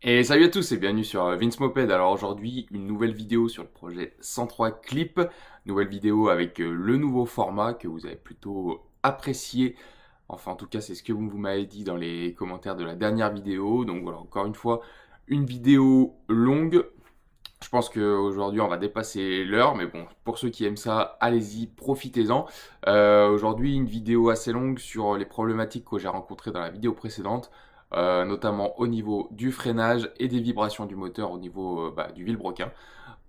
Et salut à tous et bienvenue sur Vince Moped. Alors aujourd'hui, une nouvelle vidéo sur le projet 103 Clip. Nouvelle vidéo avec le nouveau format que vous avez plutôt apprécié. Enfin, en tout cas, c'est ce que vous m'avez dit dans les commentaires de la dernière vidéo. Donc voilà, encore une fois, une vidéo longue. Je pense qu'aujourd'hui, on va dépasser l'heure. Mais bon, pour ceux qui aiment ça, allez-y, profitez-en. Aujourd'hui, une vidéo assez longue sur les problématiques que j'ai rencontrées dans la vidéo précédente. Notamment au niveau du freinage et des vibrations du moteur au niveau du vilebrequin.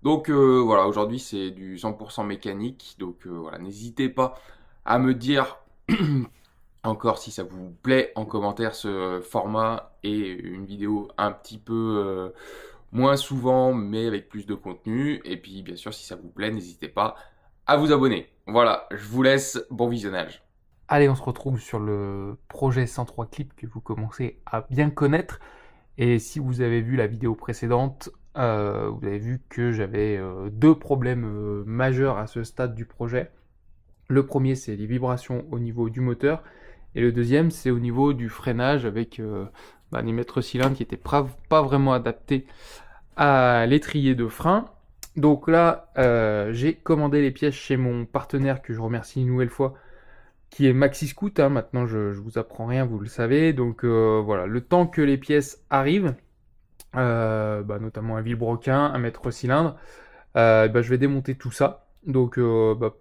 Donc voilà, aujourd'hui c'est du 100% mécanique, donc voilà, n'hésitez pas à me dire encore si ça vous plaît en commentaire ce format et une vidéo un petit peu moins souvent mais avec plus de contenu. Et puis bien sûr si ça vous plaît, n'hésitez pas à vous abonner. Voilà, je vous laisse, bon visionnage. Allez, on se retrouve sur le projet 103 clips que vous commencez à bien connaître. Et si vous avez vu la vidéo précédente, vous avez vu que j'avais deux problèmes majeurs à ce stade du projet. Le premier, c'est les vibrations au niveau du moteur. Et le deuxième, c'est au niveau du freinage avec des mètres cylindres qui n'étaient pas vraiment adaptés à l'étrier de frein. Donc là, j'ai commandé les pièces chez mon partenaire que je remercie une nouvelle fois qui est Maxi Scoot, hein. Maintenant je vous apprends rien, vous le savez. Donc voilà, le temps que les pièces arrivent, notamment un vilebrequin, un mètre cylindre, je vais démonter tout ça. Donc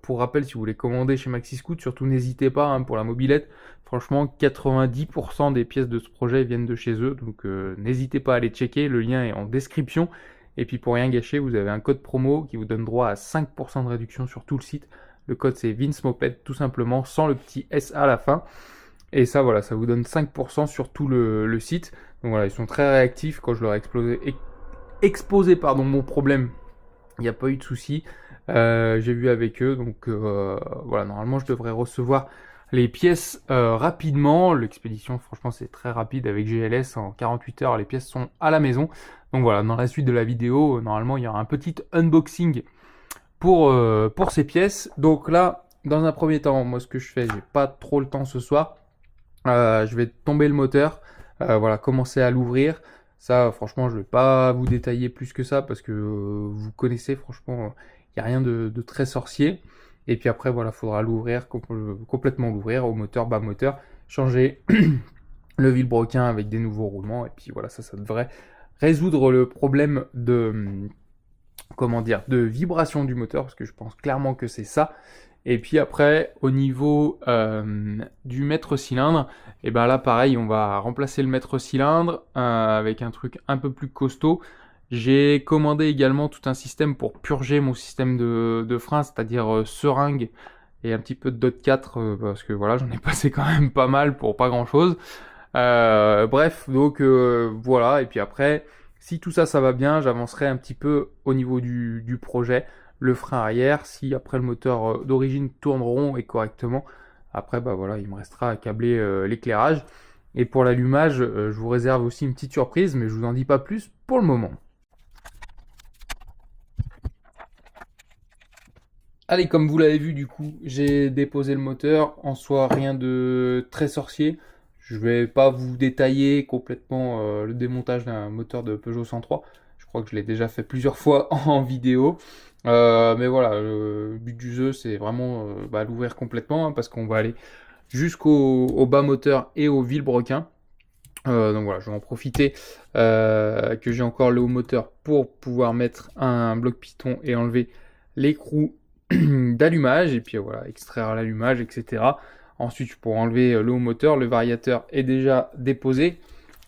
pour rappel, si vous voulez commander chez Maxi Scoot, surtout n'hésitez pas, hein, pour la mobilette. Franchement, 90% des pièces de ce projet viennent de chez eux, donc n'hésitez pas à aller checker, le lien est en description. Et puis pour rien gâcher, vous avez un code promo qui vous donne droit à 5% de réduction sur tout le site. Le code c'est Vince Moped tout simplement, sans le petit S à la fin. Et ça voilà, ça vous donne 5% sur tout le site. Donc voilà, ils sont très réactifs quand je leur ai exposé mon problème. Il n'y a pas eu de souci. J'ai vu avec eux, donc voilà, normalement je devrais recevoir les pièces rapidement. L'expédition, franchement, c'est très rapide avec GLS. En 48 heures, les pièces sont à la maison. Donc voilà, dans la suite de la vidéo, normalement, il y aura un petit unboxing pour ces pièces. Donc là, dans un premier temps, moi, ce que je fais, j'ai pas trop le temps ce soir. Je vais tomber le moteur, voilà, commencer à l'ouvrir. Ça, franchement, je vais pas vous détailler plus que ça parce que vous connaissez, franchement, il n'y a rien de très sorcier. Et puis après, voilà, faudra l'ouvrir, complètement l'ouvrir au moteur, bas moteur, changer le vilebrequin avec des nouveaux roulements. Et puis voilà, ça devrait résoudre le problème de vibration du moteur, parce que je pense clairement que c'est ça. Et puis après, au niveau du mètre cylindre, et ben là pareil, on va remplacer le mètre cylindre avec un truc un peu plus costaud. J'ai commandé également tout un système pour purger mon système de frein, c'est-à-dire seringue et un petit peu de dot 4, parce que voilà, j'en ai passé quand même pas mal pour pas grand-chose. Bref, donc voilà, et puis après, si tout ça, ça va bien, j'avancerai un petit peu au niveau du projet, le frein arrière, si après le moteur d'origine tourne rond et correctement, après, voilà, il me restera à câbler l'éclairage. Et pour l'allumage, je vous réserve aussi une petite surprise, mais je vous en dis pas plus pour le moment. Allez, comme vous l'avez vu, du coup, j'ai déposé le moteur. En soi, rien de très sorcier. Je vais pas vous détailler complètement le démontage d'un moteur de Peugeot 103. Je crois que je l'ai déjà fait plusieurs fois en vidéo. Mais voilà, le but du jeu, c'est vraiment l'ouvrir complètement, hein, parce qu'on va aller jusqu'au bas moteur et au vilebrequin. Donc voilà, je vais en profiter que j'ai encore le haut moteur pour pouvoir mettre un bloc piston et enlever l'écrou d'allumage, et puis voilà, extraire l'allumage, etc. Ensuite, je pourrai enlever le haut moteur, le variateur est déjà déposé.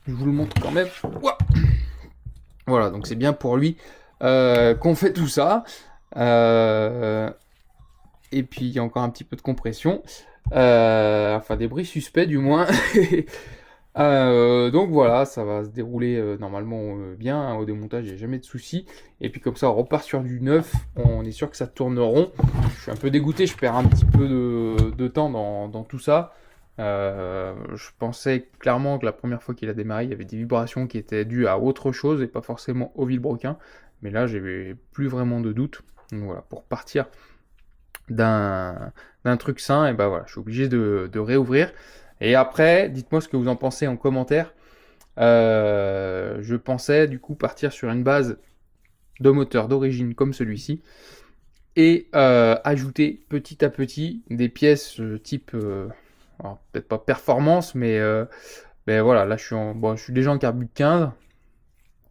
Je vous le montre quand même. Ouah, voilà, donc c'est bien pour lui qu'on fait tout ça. Et puis il y a encore un petit peu de compression. Enfin des bruits suspects du moins. Donc voilà, ça va se dérouler normalement bien, hein, au démontage, il n'y a jamais de soucis. Et puis comme ça, on repart sur du neuf, on est sûr que ça tourne rond. Je suis un peu dégoûté, je perds un petit peu de temps dans tout ça. Je pensais clairement que la première fois qu'il a démarré, il y avait des vibrations qui étaient dues à autre chose et pas forcément au vilebrequin. Mais là, j'avais plus vraiment de doute. Donc voilà, pour partir d'un truc sain, et voilà, je suis obligé de réouvrir. Et après, dites-moi ce que vous en pensez en commentaire. je pensais du coup partir sur une base de moteur d'origine comme celui-ci et ajouter petit à petit des pièces type, alors peut-être pas performance, mais voilà, là je suis déjà en carbu 15,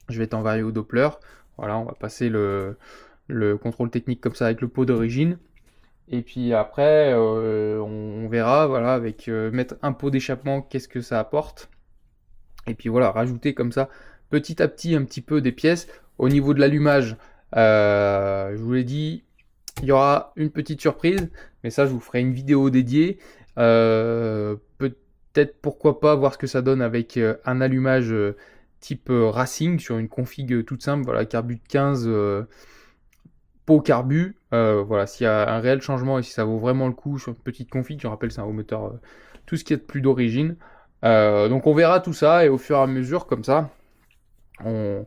je vais être en vario Doppler. Voilà, on va passer le contrôle technique comme ça avec le pot d'origine. Et puis après, on verra, voilà, avec mettre un pot d'échappement, qu'est-ce que ça apporte. Et puis voilà, rajouter comme ça, petit à petit, un petit peu des pièces. Au niveau de l'allumage, je vous l'ai dit, il y aura une petite surprise, mais ça, je vous ferai une vidéo dédiée. Peut-être, pourquoi pas, voir ce que ça donne avec un allumage type Racing sur une config toute simple. Voilà, carbu de 15, pot carbu. Voilà, s'il y a un réel changement et si ça vaut vraiment le coup sur une petite config, je rappelle, c'est un haut moteur, tout ce qui est de plus d'origine. Donc on verra tout ça et au fur et à mesure, comme ça, on,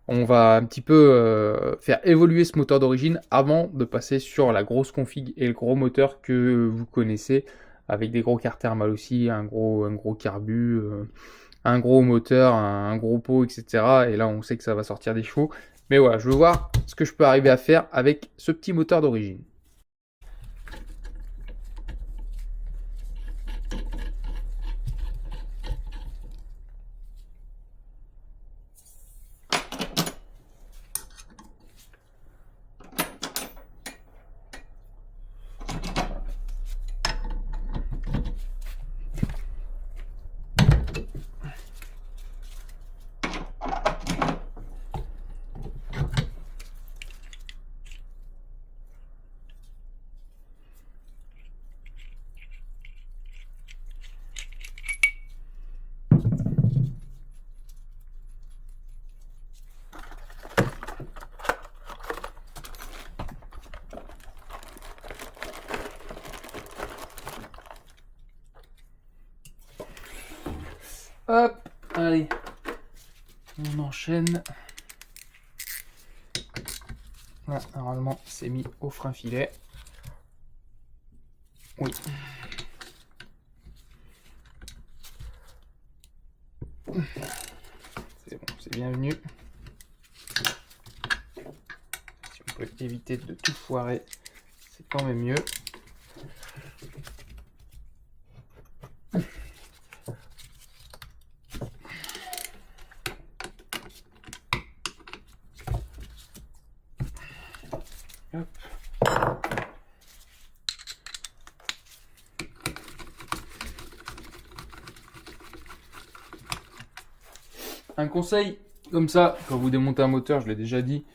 on va un petit peu faire évoluer ce moteur d'origine avant de passer sur la grosse config et le gros moteur que vous connaissez, avec des gros quarts thermales aussi, un gros carbu, un gros moteur, un gros pot, etc. Et là, on sait que ça va sortir des chevaux. Mais voilà, je veux voir ce que je peux arriver à faire avec ce petit moteur d'origine. Hop, allez, on enchaîne. Là, normalement, c'est mis au frein filet. Oui. C'est bon, c'est bienvenu. Si on peut éviter de tout foirer, c'est quand même mieux. Hop. Un conseil, comme ça, quand vous démontez un moteur, je l'ai déjà dit,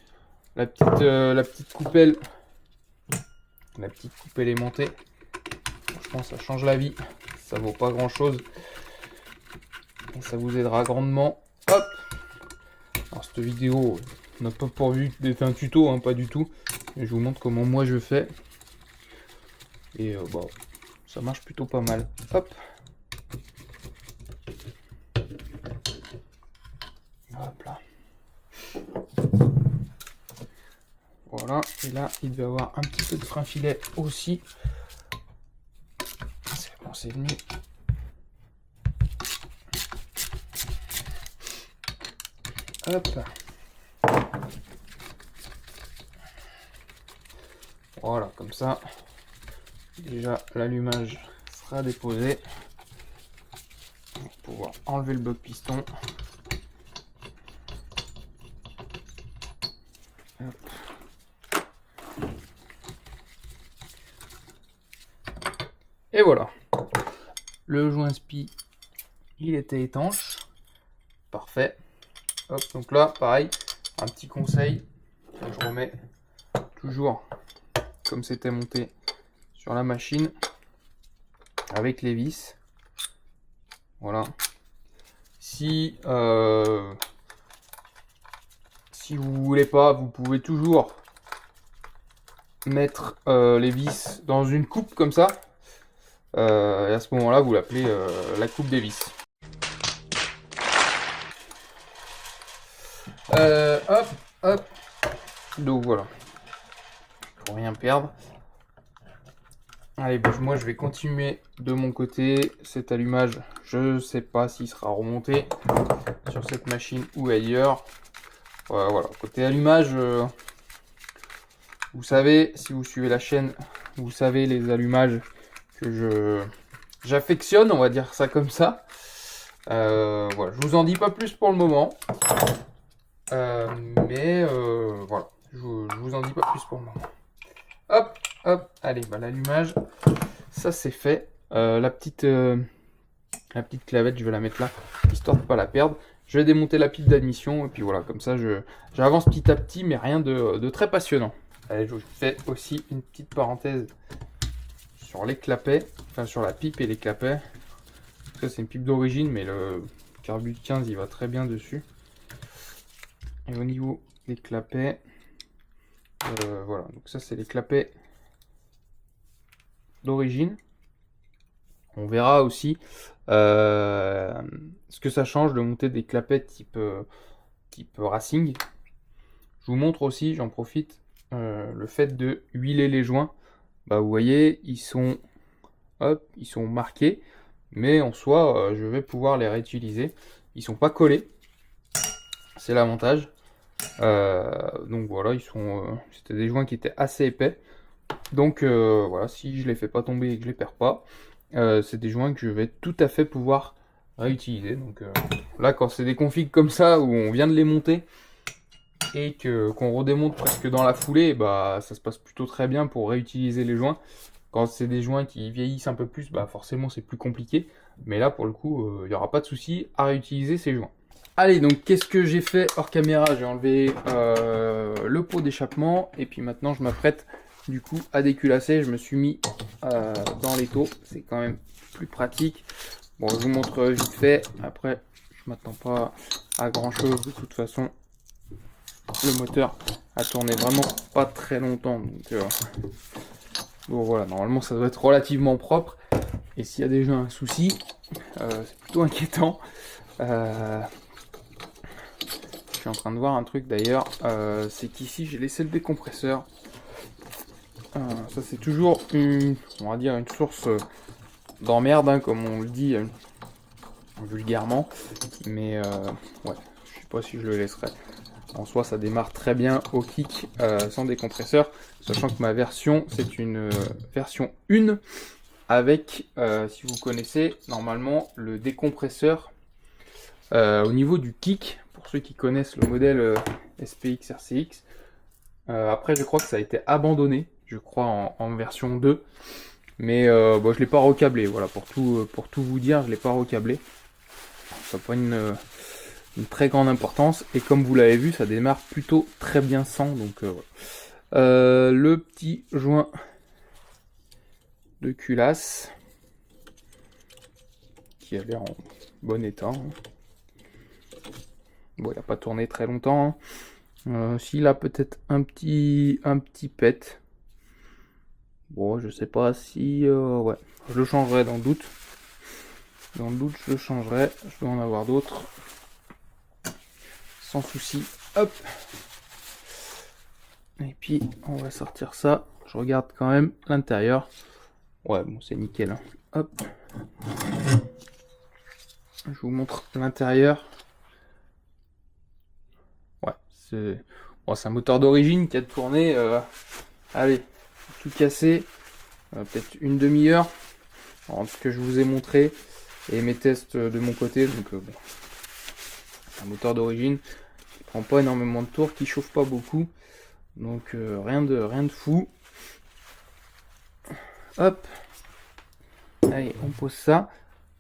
la petite coupelle aimantée, franchement, ça change la vie. Ça vaut pas grand chose. Et ça vous aidera grandement. Hop. Alors, cette vidéo n'a pas pour but d'être un tuto, hein, pas du tout. Mais je vous montre comment moi je fais. Et bon, ça marche plutôt pas mal. Hop. Hop là. Voilà. Et là, il devait avoir un petit peu de frein filet aussi. C'est bon, c'est venu. Hop. Voilà, comme ça. Déjà, l'allumage sera déposé. On va pouvoir enlever le bloc piston. Hop. Et voilà. Le joint spi, il était étanche. Parfait. Hop, donc là, pareil, un petit conseil. Je remets toujours comme c'était monté sur la machine avec les vis. Voilà. Si vous voulez pas, vous pouvez toujours mettre les vis dans une coupe comme ça. Et à ce moment-là, vous l'appelez la coupe des vis. Hop, hop. Donc voilà. Pour rien perdre. Allez, bah, moi je vais continuer de mon côté. Cet allumage, je sais pas s'il sera remonté sur cette machine ou ailleurs. Voilà, côté allumage, vous savez, si vous suivez la chaîne, vous savez les allumages que j'affectionne, on va dire ça comme ça. Voilà, je vous en dis pas plus pour le moment. Mais voilà, je vous en dis pas plus pour le moment. Hop, hop, allez, bah, l'allumage, ça c'est fait. La petite clavette, je vais la mettre là, histoire de pas la perdre. Je vais démonter la pile d'admission, et puis voilà, comme ça j'avance petit à petit, mais rien de très passionnant. Allez, je vous fais aussi une petite parenthèse sur les clapets, enfin sur la pipe et les clapets. Ça c'est une pipe d'origine, mais le Carbut 15 il va très bien dessus. Et au niveau des clapets, voilà, donc ça c'est les clapets d'origine. On verra aussi ce que ça change de monter des clapets type racing. Je vous montre aussi, j'en profite, le fait de huiler les joints. Bah, vous voyez, ils sont marqués, mais en soi, je vais pouvoir les réutiliser. Ils sont pas collés, c'est l'avantage. Donc voilà, c'était des joints qui étaient assez épais. Donc voilà, si je les fais pas tomber et que je les perds pas, c'est des joints que je vais tout à fait pouvoir réutiliser. Donc là, quand c'est des configs comme ça où on vient de les monter et qu'on redémonte presque dans la foulée, bah ça se passe plutôt très bien pour réutiliser les joints. Quand c'est des joints qui vieillissent un peu plus, bah forcément c'est plus compliqué. Mais là, pour le coup, il n'y aura pas de souci à réutiliser ces joints. Allez, donc qu'est-ce que j'ai fait hors caméra? J'ai enlevé le pot d'échappement et puis maintenant je m'apprête du coup à déculasser. Je me suis mis dans l'étau, c'est quand même plus pratique. Bon, je vous montre vite fait. Après, je m'attends pas à grand chose. De toute façon, le moteur a tourné vraiment pas très longtemps. Donc bon, voilà, normalement ça doit être relativement propre. Et s'il y a déjà un souci, c'est plutôt inquiétant. Je suis en train de voir un truc d'ailleurs, c'est qu'ici j'ai laissé le décompresseur. Ça c'est toujours on va dire une source d'emmerde, hein, comme on le dit vulgairement. Mais ouais, je sais pas si je le laisserai. En soi ça démarre très bien au kick sans décompresseur, sachant que ma version c'est une version 1 avec, si vous connaissez, normalement le décompresseur au niveau du kick. Pour ceux qui connaissent le modèle SPX RCX. Après, je crois que ça a été abandonné, je crois en version 2. Mais bon, je ne l'ai pas recablé. Voilà, pour tout vous dire, je ne l'ai pas recablé. Ça n'a pas une très grande importance. Et comme vous l'avez vu, ça démarre plutôt très bien sans. Donc, voilà. Le petit joint de culasse qui a l'air en bon état. Bon, il n'a pas tourné très longtemps. S'il a peut-être un petit pet. Bon, je sais pas si... ouais, je le changerai dans le doute. Dans le doute, je le changerai. Je dois en avoir d'autres. Sans souci. Hop. Et puis, on va sortir ça. Je regarde quand même l'intérieur. Ouais, bon, c'est nickel. Hein. Hop. Je vous montre l'intérieur. Ouais, c'est bon, un moteur d'origine qui a tourné, allez, tout cassé, peut-être une demi-heure, entre ce que je vous ai montré et mes tests de mon côté. Donc bon, un moteur d'origine qui prend pas énormément de tours, qui chauffe pas beaucoup, donc rien de fou. Hop, allez, on pose ça.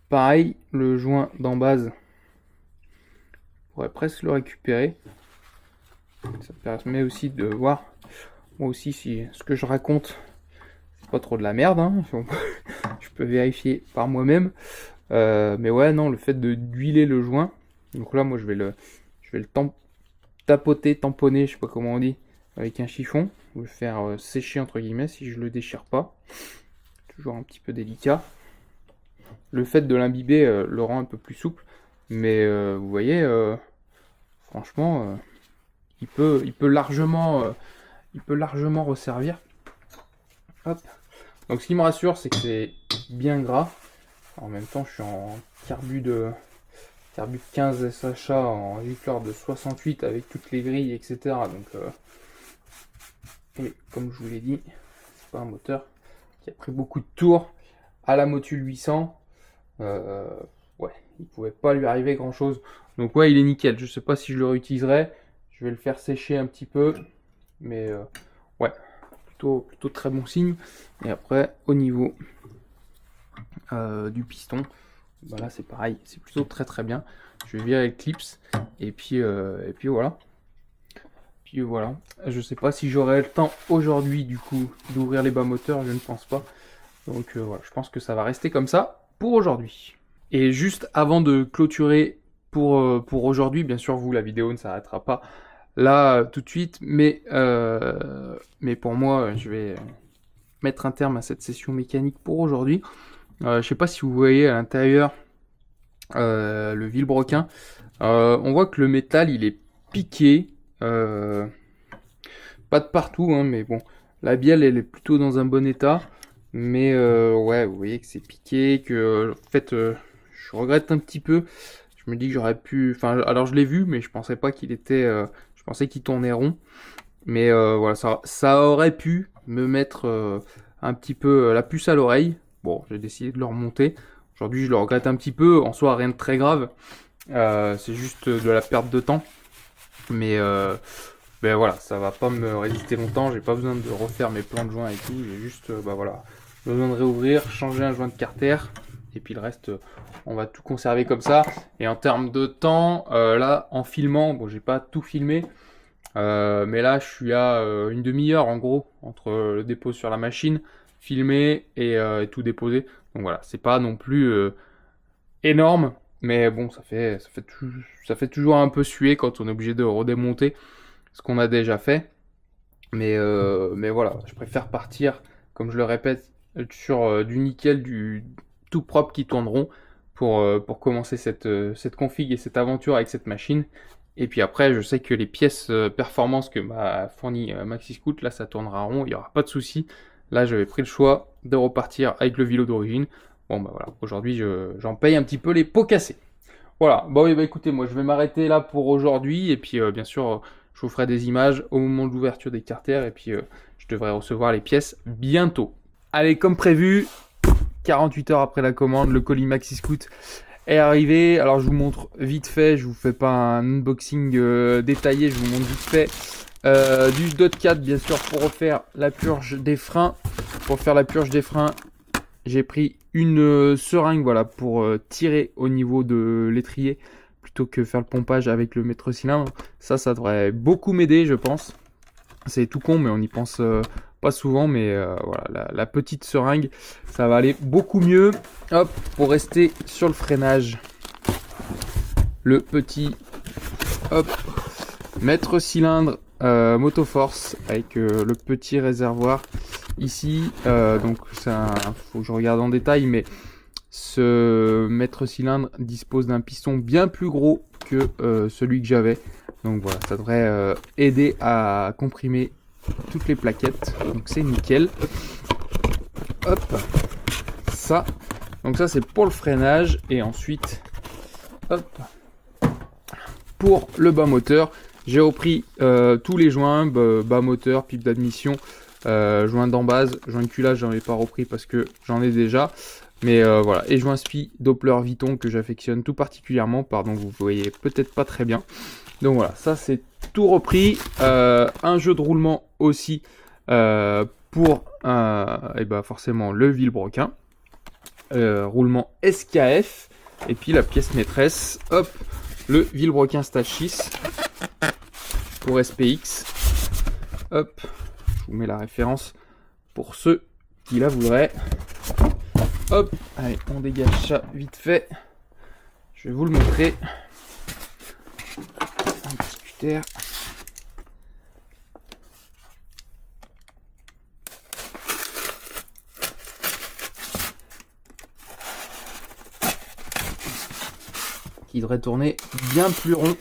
Pareil, le joint d'en base, on pourrait presque le récupérer. Ça permet aussi de voir, moi aussi, si ce que je raconte, c'est pas trop de la merde. Hein. Je peux vérifier par moi-même. Mais ouais, non, le fait d'huiler le joint. Donc là, moi, je vais le tapoter, tamponner, je sais pas comment on dit, avec un chiffon. Je vais le faire sécher, entre guillemets, si je le déchire pas. Toujours un petit peu délicat. Le fait de l'imbiber le rend un peu plus souple. Mais vous voyez, franchement... il peut largement resservir. Hop, Donc ce qui me rassure, c'est que c'est bien gras. En même temps, je suis en carbu de 15 SHA en gicleur de 68 avec toutes les grilles, etc. Donc, et comme je vous l'ai dit, c'est pas un moteur qui a pris beaucoup de tours à la Motul 800. Ouais, il pouvait pas lui arriver grand chose. Donc ouais, il est nickel. Je sais pas si je le réutiliserai. Je vais le faire sécher un petit peu, mais ouais, plutôt très bon signe. Et après, au niveau du piston, bah là c'est pareil, c'est plutôt très bien. Je vais virer le clips et puis voilà. Puis voilà. Je sais pas si j'aurai le temps aujourd'hui du coup d'ouvrir les bas moteurs, je ne pense pas. Donc voilà, je pense que ça va rester comme ça pour aujourd'hui. Et juste avant de clôturer pour aujourd'hui, bien sûr vous la vidéo ne s'arrêtera pas là tout de suite, mais pour moi je vais mettre un terme à cette session mécanique pour aujourd'hui. Je sais pas si vous voyez à l'intérieur le vilebrequin. On voit que le métal il est piqué, pas de partout, hein, mais bon, la bielle elle est plutôt dans un bon état. Mais ouais, vous voyez que c'est piqué, que en fait je regrette un petit peu. Je me dis que j'aurais pu. Enfin, alors je l'ai vu, mais je pensais pas qu'il était. Je pensais qu'il tournait rond. Mais voilà, ça aurait pu me mettre un petit peu la puce à l'oreille. Bon, j'ai décidé de le remonter. Aujourd'hui, je le regrette un petit peu. En soi, rien de très grave. C'est juste de la perte de temps. Mais ben voilà, ça va pas me résister longtemps. J'ai pas besoin de refaire mes plans de joints et tout. J'ai juste, bah voilà, besoin de réouvrir, changer un joint de carter. Et puis le reste, on va tout conserver comme ça. Et en termes de temps, là, en filmant, bon, j'ai pas tout filmé. Mais là, je suis à une demi-heure en gros entre le dépôt sur la machine, filmer et tout déposer. Donc voilà, c'est pas non plus énorme, mais bon, ça fait toujours un peu suer quand on est obligé de redémonter ce qu'on a déjà fait. Mais voilà, je préfère partir, comme je le répète, sur du nickel, du tout propre qui tourneront pour commencer cette config et cette aventure avec cette machine. Et puis après, je sais que les pièces performance que m'a fourni Maxiscoot, là ça tournera rond, il n'y aura pas de souci. Là j'avais pris le choix de repartir avec le vélo d'origine. Bon bah voilà, aujourd'hui j'en paye un petit peu les pots cassés. Voilà, bon oui, bah écoutez, moi je vais m'arrêter là pour aujourd'hui. Et puis bien sûr, je vous ferai des images au moment de l'ouverture des carters. Et puis je devrais recevoir les pièces bientôt. Allez, comme prévu, 48 heures après la commande, le colis Maxiscoot est arrivé. Alors je vous montre vite fait, je vous fais pas un unboxing détaillé, je vous montre vite fait du DOT 4 bien sûr pour refaire la purge des freins. Pour faire la purge des freins, j'ai pris une seringue voilà, pour tirer au niveau de l'étrier plutôt que faire le pompage avec le mètre cylindre. Ça devrait beaucoup m'aider je pense. C'est tout con mais on n'y pense pas souvent, mais voilà, la petite seringue, ça va aller beaucoup mieux. Hop, pour rester sur le freinage, le petit mètre cylindre Motoforce avec le petit réservoir ici. Donc faut que je regarde en détail, mais ce mètre cylindre dispose d'un piston bien plus gros que celui que j'avais. Donc voilà, ça devrait aider à comprimer toutes les plaquettes, donc c'est nickel. Hop, ça, donc ça c'est pour le freinage. Et ensuite, hop, pour le bas moteur, j'ai repris tous les joints, bas moteur, pipe d'admission, joint d'embase, joint de culage, j'en ai pas repris parce que j'en ai déjà. Mais voilà, et joint SPI, Doppler Viton que j'affectionne tout particulièrement, pardon, vous voyez peut-être pas très bien. Donc voilà, ça c'est tout repris. Un jeu de roulement aussi pour et ben forcément le vilebrequin. Roulement SKF. Et puis la pièce maîtresse, hop, le vilebrequin Stage 6 pour SPX. Hop, je vous mets la référence pour ceux qui la voudraient. Hop, allez, on dégage ça vite fait. Je vais vous le montrer. Un petit cutter. Qui devrait tourner bien plus rond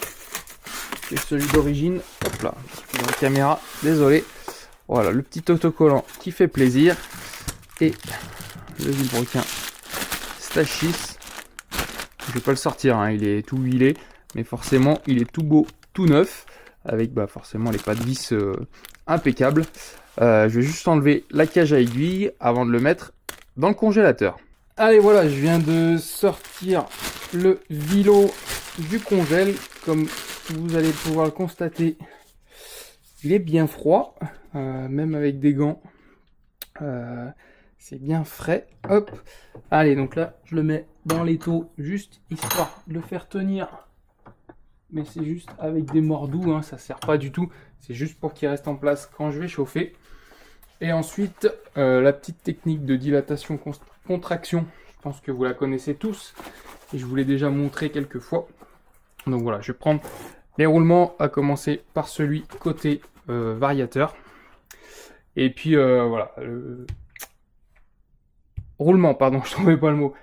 que celui d'origine. Hop là, dans la caméra, désolé. Voilà, le petit autocollant qui fait plaisir. et le vilebrequin Stachys. Je vais pas le sortir, hein, il est tout huilé, mais forcément il est tout beau, tout neuf, avec forcément les pas de vis impeccables. Je vais juste enlever la cage à aiguille avant de le mettre dans le congélateur. Allez, voilà, je viens de sortir le vilo du congèle. Comme vous allez pouvoir le constater, il est bien froid, même avec des gants. C'est bien frais. Hop. Allez, donc là, je le mets dans l'étau, juste histoire de le faire tenir. Mais c'est juste avec des mordous, hein, ça sert pas du tout. C'est juste pour qu'il reste en place quand je vais chauffer. Et ensuite, la petite technique de dilatation-contraction. Je pense que vous la connaissez tous. Et je vous l'ai déjà montré quelques fois. Donc voilà, je vais prendre les roulements, à commencer par celui côté variateur. Et puis voilà, le roulement, pardon, je ne trouvais pas le mot,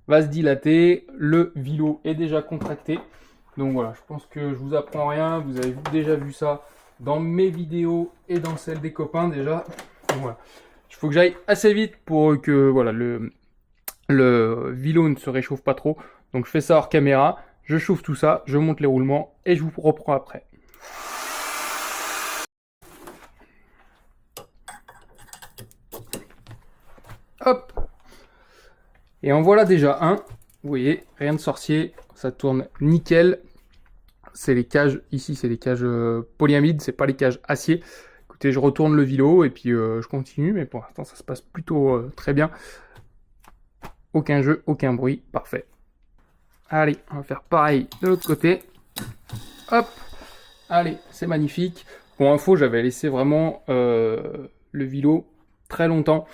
va se dilater. Le vilo est déjà contracté. Donc voilà, je pense que je vous apprends rien. Vous avez déjà vu ça dans mes vidéos et dans celles des copains déjà. Donc voilà, il faut que j'aille assez vite pour que voilà, le vilo ne se réchauffe pas trop. Donc je fais ça hors caméra, je chauffe tout ça, je monte les roulements et je vous reprends après. Hop. Et en voilà déjà un. Vous voyez, rien de sorcier, ça tourne nickel. C'est les cages, ici c'est les cages polyamides, c'est pas les cages acier. Écoutez, je retourne le vilo et puis je continue, mais pour l'instant ça se passe plutôt très bien. Aucun jeu, aucun bruit, parfait. Allez, on va faire pareil de l'autre côté. Hop. Allez, c'est magnifique. Pour info, j'avais laissé vraiment le vilo très longtemps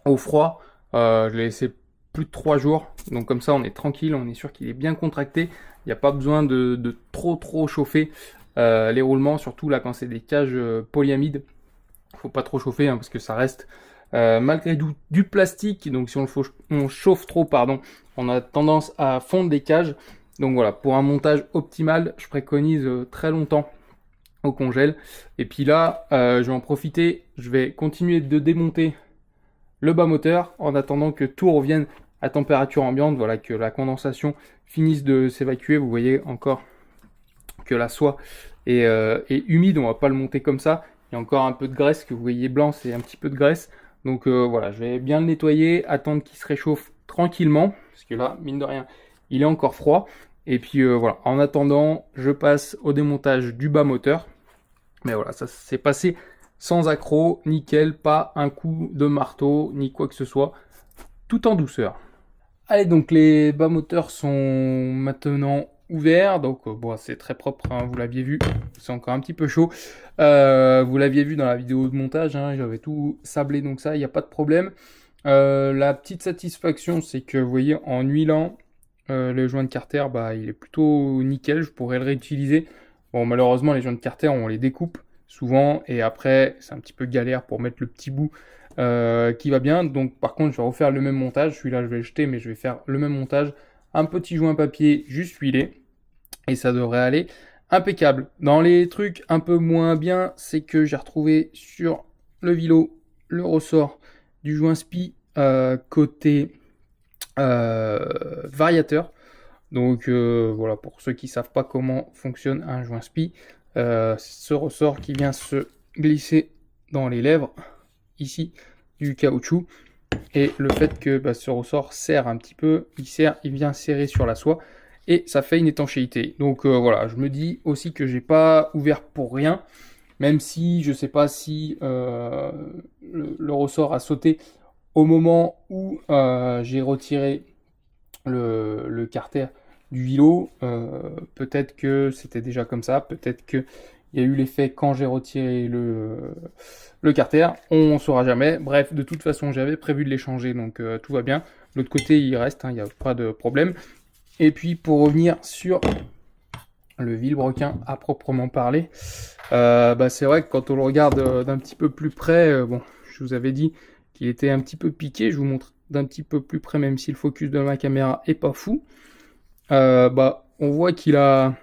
au froid. Je l'ai laissé plus de 3 jours. Donc comme ça, on est tranquille, on est sûr qu'il est bien contracté. Il n'y a pas besoin de trop chauffer les roulements, surtout là quand c'est des cages polyamides. Il ne faut pas trop chauffer parce que ça reste malgré tout du plastique. Donc si on chauffe trop, pardon, on a tendance à fondre les cages. Donc voilà, pour un montage optimal, je préconise très longtemps au congèle. Et puis là, je vais en profiter, je vais continuer de démonter le bas moteur en attendant que tout revienne à température ambiante, voilà, que la condensation finisse de s'évacuer. Vous voyez encore que la soie est humide, on va pas le monter comme ça. Il y a encore un peu de graisse, que vous voyez blanc, c'est un petit peu de graisse. Donc voilà, je vais bien le nettoyer, attendre qu'il se réchauffe tranquillement, parce que là, mine de rien, il est encore froid. Et puis voilà, en attendant, je passe au démontage du bas moteur. Mais voilà, ça s'est passé sans accroc, nickel, pas un coup de marteau, ni quoi que ce soit, tout en douceur. Allez, donc les bas moteurs sont maintenant ouverts, donc bon, c'est très propre, hein, vous l'aviez vu, c'est encore un petit peu chaud. Vous l'aviez vu dans la vidéo de montage, hein, j'avais tout sablé, donc ça, il n'y a pas de problème. La petite satisfaction, c'est que vous voyez, en huilant le joint de carter, il est plutôt nickel, je pourrais le réutiliser. Bon, malheureusement, les joints de carter, on les découpe souvent, et après, c'est un petit peu galère pour mettre le petit bout qui va bien. Donc par contre, je vais refaire le même montage. Celui-là, je vais le jeter, mais je vais faire le même montage. Un petit joint papier juste huilé, et ça devrait aller impeccable. Dans les trucs un peu moins bien, c'est que j'ai retrouvé sur le vilo le ressort du joint spi côté variateur. Donc voilà, pour ceux qui savent pas comment fonctionne un joint spi, ce ressort qui vient se glisser dans les lèvres ici du caoutchouc, et le fait que ce ressort serre un petit peu, il vient serrer sur la soie et ça fait une étanchéité. Donc voilà, je me dis aussi que j'ai pas ouvert pour rien, même si je sais pas si le ressort a sauté au moment où j'ai retiré le carter du vilo. Peut-être que c'était déjà comme ça, peut-être que il y a eu l'effet quand j'ai retiré le carter, on ne saura jamais. Bref, de toute façon, j'avais prévu de les changer, donc tout va bien. De l'autre côté, il reste, il n'y a pas de problème. Et puis, pour revenir sur le vilebrequin à proprement parler, c'est vrai que quand on le regarde d'un petit peu plus près, bon, je vous avais dit qu'il était un petit peu piqué. Je vous montre d'un petit peu plus près, même si le focus de ma caméra est pas fou. On voit qu'il a,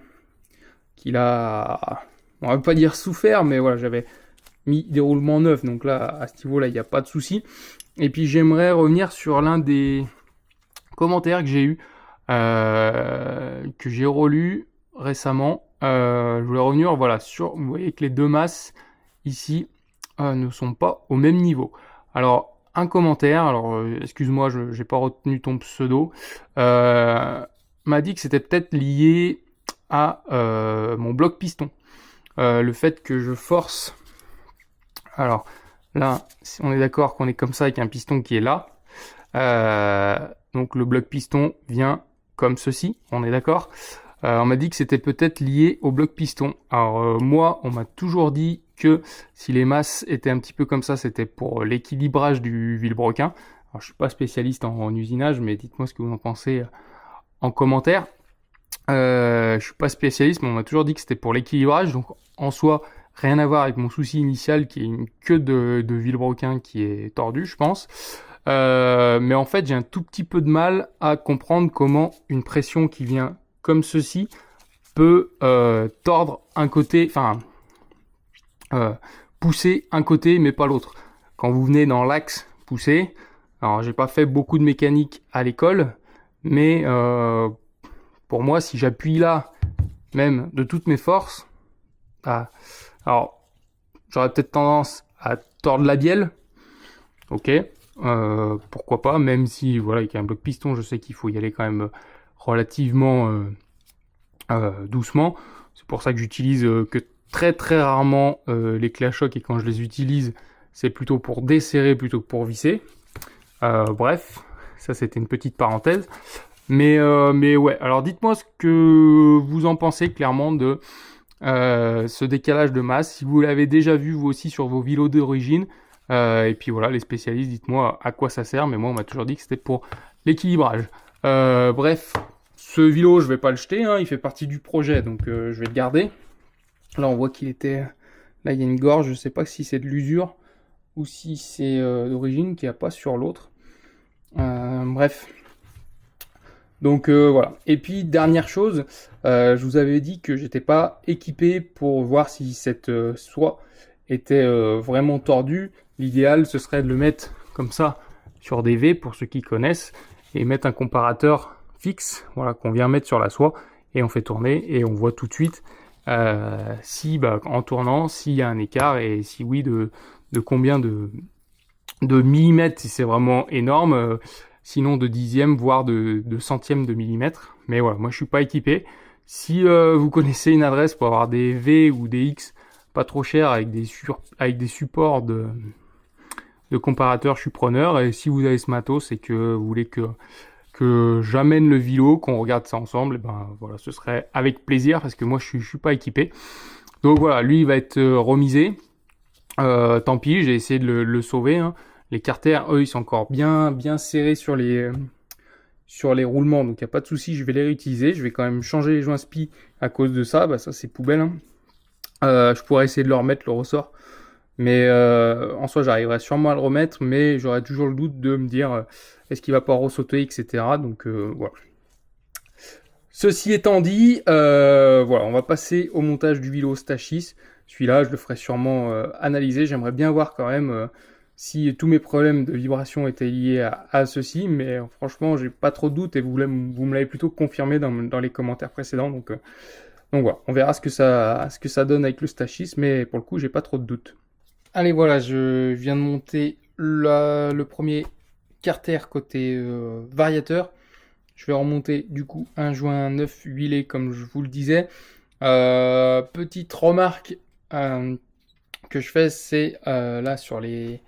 on va pas dire souffert, mais voilà, j'avais mis des roulements neufs, donc là, à ce niveau-là, il n'y a pas de souci. Et puis j'aimerais revenir sur l'un des commentaires que j'ai eu, que j'ai relu récemment. Je voulais revenir, voilà, sur, vous voyez que les deux masses ici ne sont pas au même niveau. Alors, un commentaire, alors excuse-moi, je n'ai pas retenu ton pseudo, m'a dit que c'était peut-être lié à mon bloc piston. Le fait que je force, alors là, on est d'accord qu'on est comme ça avec un piston qui est là. Donc le bloc piston vient comme ceci, on est d'accord. On m'a dit que c'était peut-être lié au bloc piston. Alors moi, on m'a toujours dit que si les masses étaient un petit peu comme ça, c'était pour l'équilibrage du vilebrequin. Alors je suis pas spécialiste en usinage, mais dites-moi ce que vous en pensez en commentaire. Je suis pas spécialiste, mais on m'a toujours dit que c'était pour l'équilibrage. Donc en soi, rien à voir avec mon souci initial qui est une queue de vilebrequin qui est tordue, je pense. Mais en fait, j'ai un tout petit peu de mal à comprendre comment une pression qui vient comme ceci peut tordre un côté, enfin pousser un côté mais pas l'autre. Quand vous venez dans l'axe pousser, alors j'ai pas fait beaucoup de mécanique à l'école, mais pour moi, si j'appuie là, même de toutes mes forces, alors j'aurais peut-être tendance à tordre la bielle, ok. Pourquoi pas, même si voilà, avec un bloc piston, je sais qu'il faut y aller quand même relativement doucement. C'est pour ça que j'utilise que très très rarement les clés à choc, et quand je les utilise, c'est plutôt pour desserrer plutôt que pour visser. Bref, ça c'était une petite parenthèse. Mais ouais, alors dites-moi ce que vous en pensez clairement de ce décalage de masse, si vous l'avez déjà vu vous aussi sur vos vélos d'origine. Et puis voilà, les spécialistes, dites-moi à quoi ça sert, mais moi on m'a toujours dit que c'était pour l'équilibrage. Bref, ce vélo, je vais pas le jeter, hein, il fait partie du projet, donc je vais le garder. Là on voit qu'il était... Là il y a une gorge, je sais pas si c'est de l'usure ou si c'est d'origine qu'il n'y a pas sur l'autre. Bref. Donc voilà. Et puis dernière chose, je vous avais dit que j'étais pas équipé pour voir si cette soie était vraiment tordue. L'idéal, ce serait de le mettre comme ça sur des V pour ceux qui connaissent et mettre un comparateur fixe, voilà, qu'on vient mettre sur la soie et on fait tourner et on voit tout de suite si, en tournant, s'il y a un écart et si oui, de combien de millimètres si c'est vraiment énorme. Sinon de dixième, voire de centième de millimètre. Mais voilà, moi je suis pas équipé. Si vous connaissez une adresse pour avoir des V ou des X pas trop chers avec des supports de comparateurs, je suis preneur. Et si vous avez ce matos et que vous voulez que j'amène le vélo, qu'on regarde ça ensemble, et ben voilà, ce serait avec plaisir parce que moi je suis pas équipé. Donc voilà, lui il va être remisé. Tant pis, j'ai essayé de le sauver, hein. Les carters, eux, ils sont encore bien serrés sur les roulements, donc il n'y a pas de souci, je vais les réutiliser. Je vais quand même changer les joints spi à cause de ça, ça c'est poubelle, hein. Je pourrais essayer de le remettre, le ressort, mais en soi j'arriverai sûrement à le remettre, mais j'aurai toujours le doute de me dire est-ce qu'il va pas ressauter, etc. Donc voilà. Ceci étant dit, voilà, on va passer au montage du vélo Stachys. Celui-là, je le ferai sûrement analyser. J'aimerais bien voir quand même si tous mes problèmes de vibration étaient liés à ceci, mais franchement, j'ai pas trop de doutes et vous me l'avez plutôt confirmé dans les commentaires précédents. Donc voilà, on verra ce que ça donne avec le Stachys, mais pour le coup, j'ai pas trop de doutes. Allez, voilà, je viens de monter le premier carter côté variateur. Je vais remonter du coup un joint 9 huilé comme je vous le disais. Petite remarque que je fais, c'est là sur les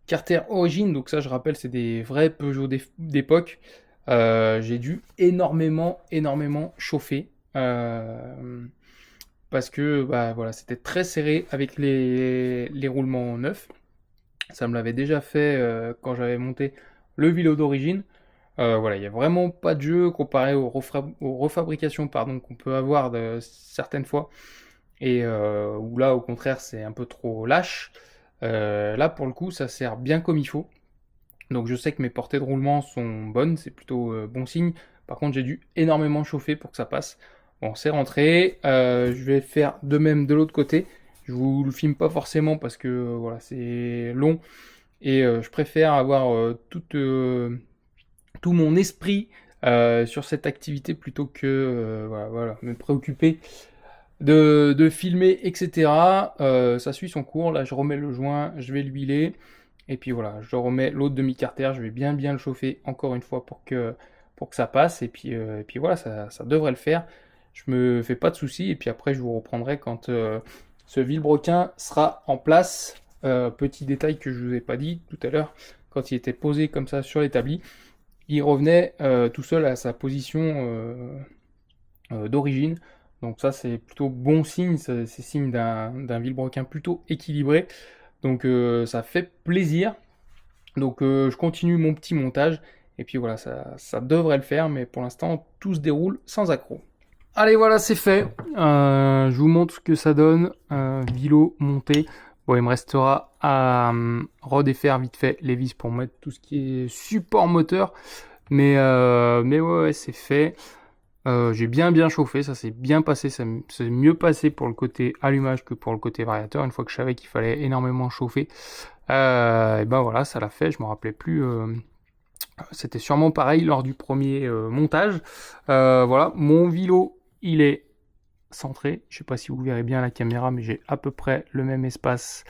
carters origine. Donc ça, je rappelle, c'est des vrais Peugeot d'époque. J'ai dû énormément chauffer. Parce que voilà, c'était très serré avec les roulements neufs. Ça me l'avait déjà fait quand j'avais monté le vélo d'origine. Voilà, il n'y a vraiment pas de jeu comparé aux refabrications qu'on peut avoir certaines fois. Et où là, au contraire, c'est un peu trop lâche. Là, pour le coup, ça sert bien comme il faut. Donc je sais que mes portées de roulement sont bonnes, c'est plutôt bon signe. Par contre, j'ai dû énormément chauffer pour que ça passe. Bon, c'est rentré. Je vais faire de même de l'autre côté. Je vous le filme pas forcément parce que voilà, c'est long et je préfère avoir tout mon esprit sur cette activité plutôt que voilà, me préoccuper de filmer, etc. Ça suit son cours. Là, je remets le joint, je vais l'huiler. Et puis voilà, je remets l'autre demi-carter. Je vais bien le chauffer encore une fois pour que ça passe. Et puis voilà, ça devrait le faire. Je me fais pas de soucis. Et puis après, je vous reprendrai quand ce vilebrequin sera en place. Petit détail que je vous ai pas dit tout à l'heure, quand il était posé comme ça sur l'établi, il revenait tout seul à sa position d'origine. Donc ça c'est plutôt bon signe, c'est signe d'un vilebrequin plutôt équilibré. Donc ça fait plaisir. Donc je continue mon petit montage. Et puis voilà, ça devrait le faire, mais pour l'instant tout se déroule sans accroc. Allez voilà, c'est fait. Je vous montre ce que ça donne. Vilo monté. Bon, il me restera à redéfaire vite fait les vis pour mettre tout ce qui est support moteur. Mais ouais, c'est fait. J'ai bien chauffé, ça s'est bien passé, ça s'est mieux passé pour le côté allumage que pour le côté variateur. Une fois que je savais qu'il fallait énormément chauffer, et ben voilà, ça l'a fait. Je me rappelais plus. C'était sûrement pareil lors du premier montage. Voilà, mon vilo, il est centré. Je sais pas si vous verrez bien à la caméra, mais j'ai à peu près le même espace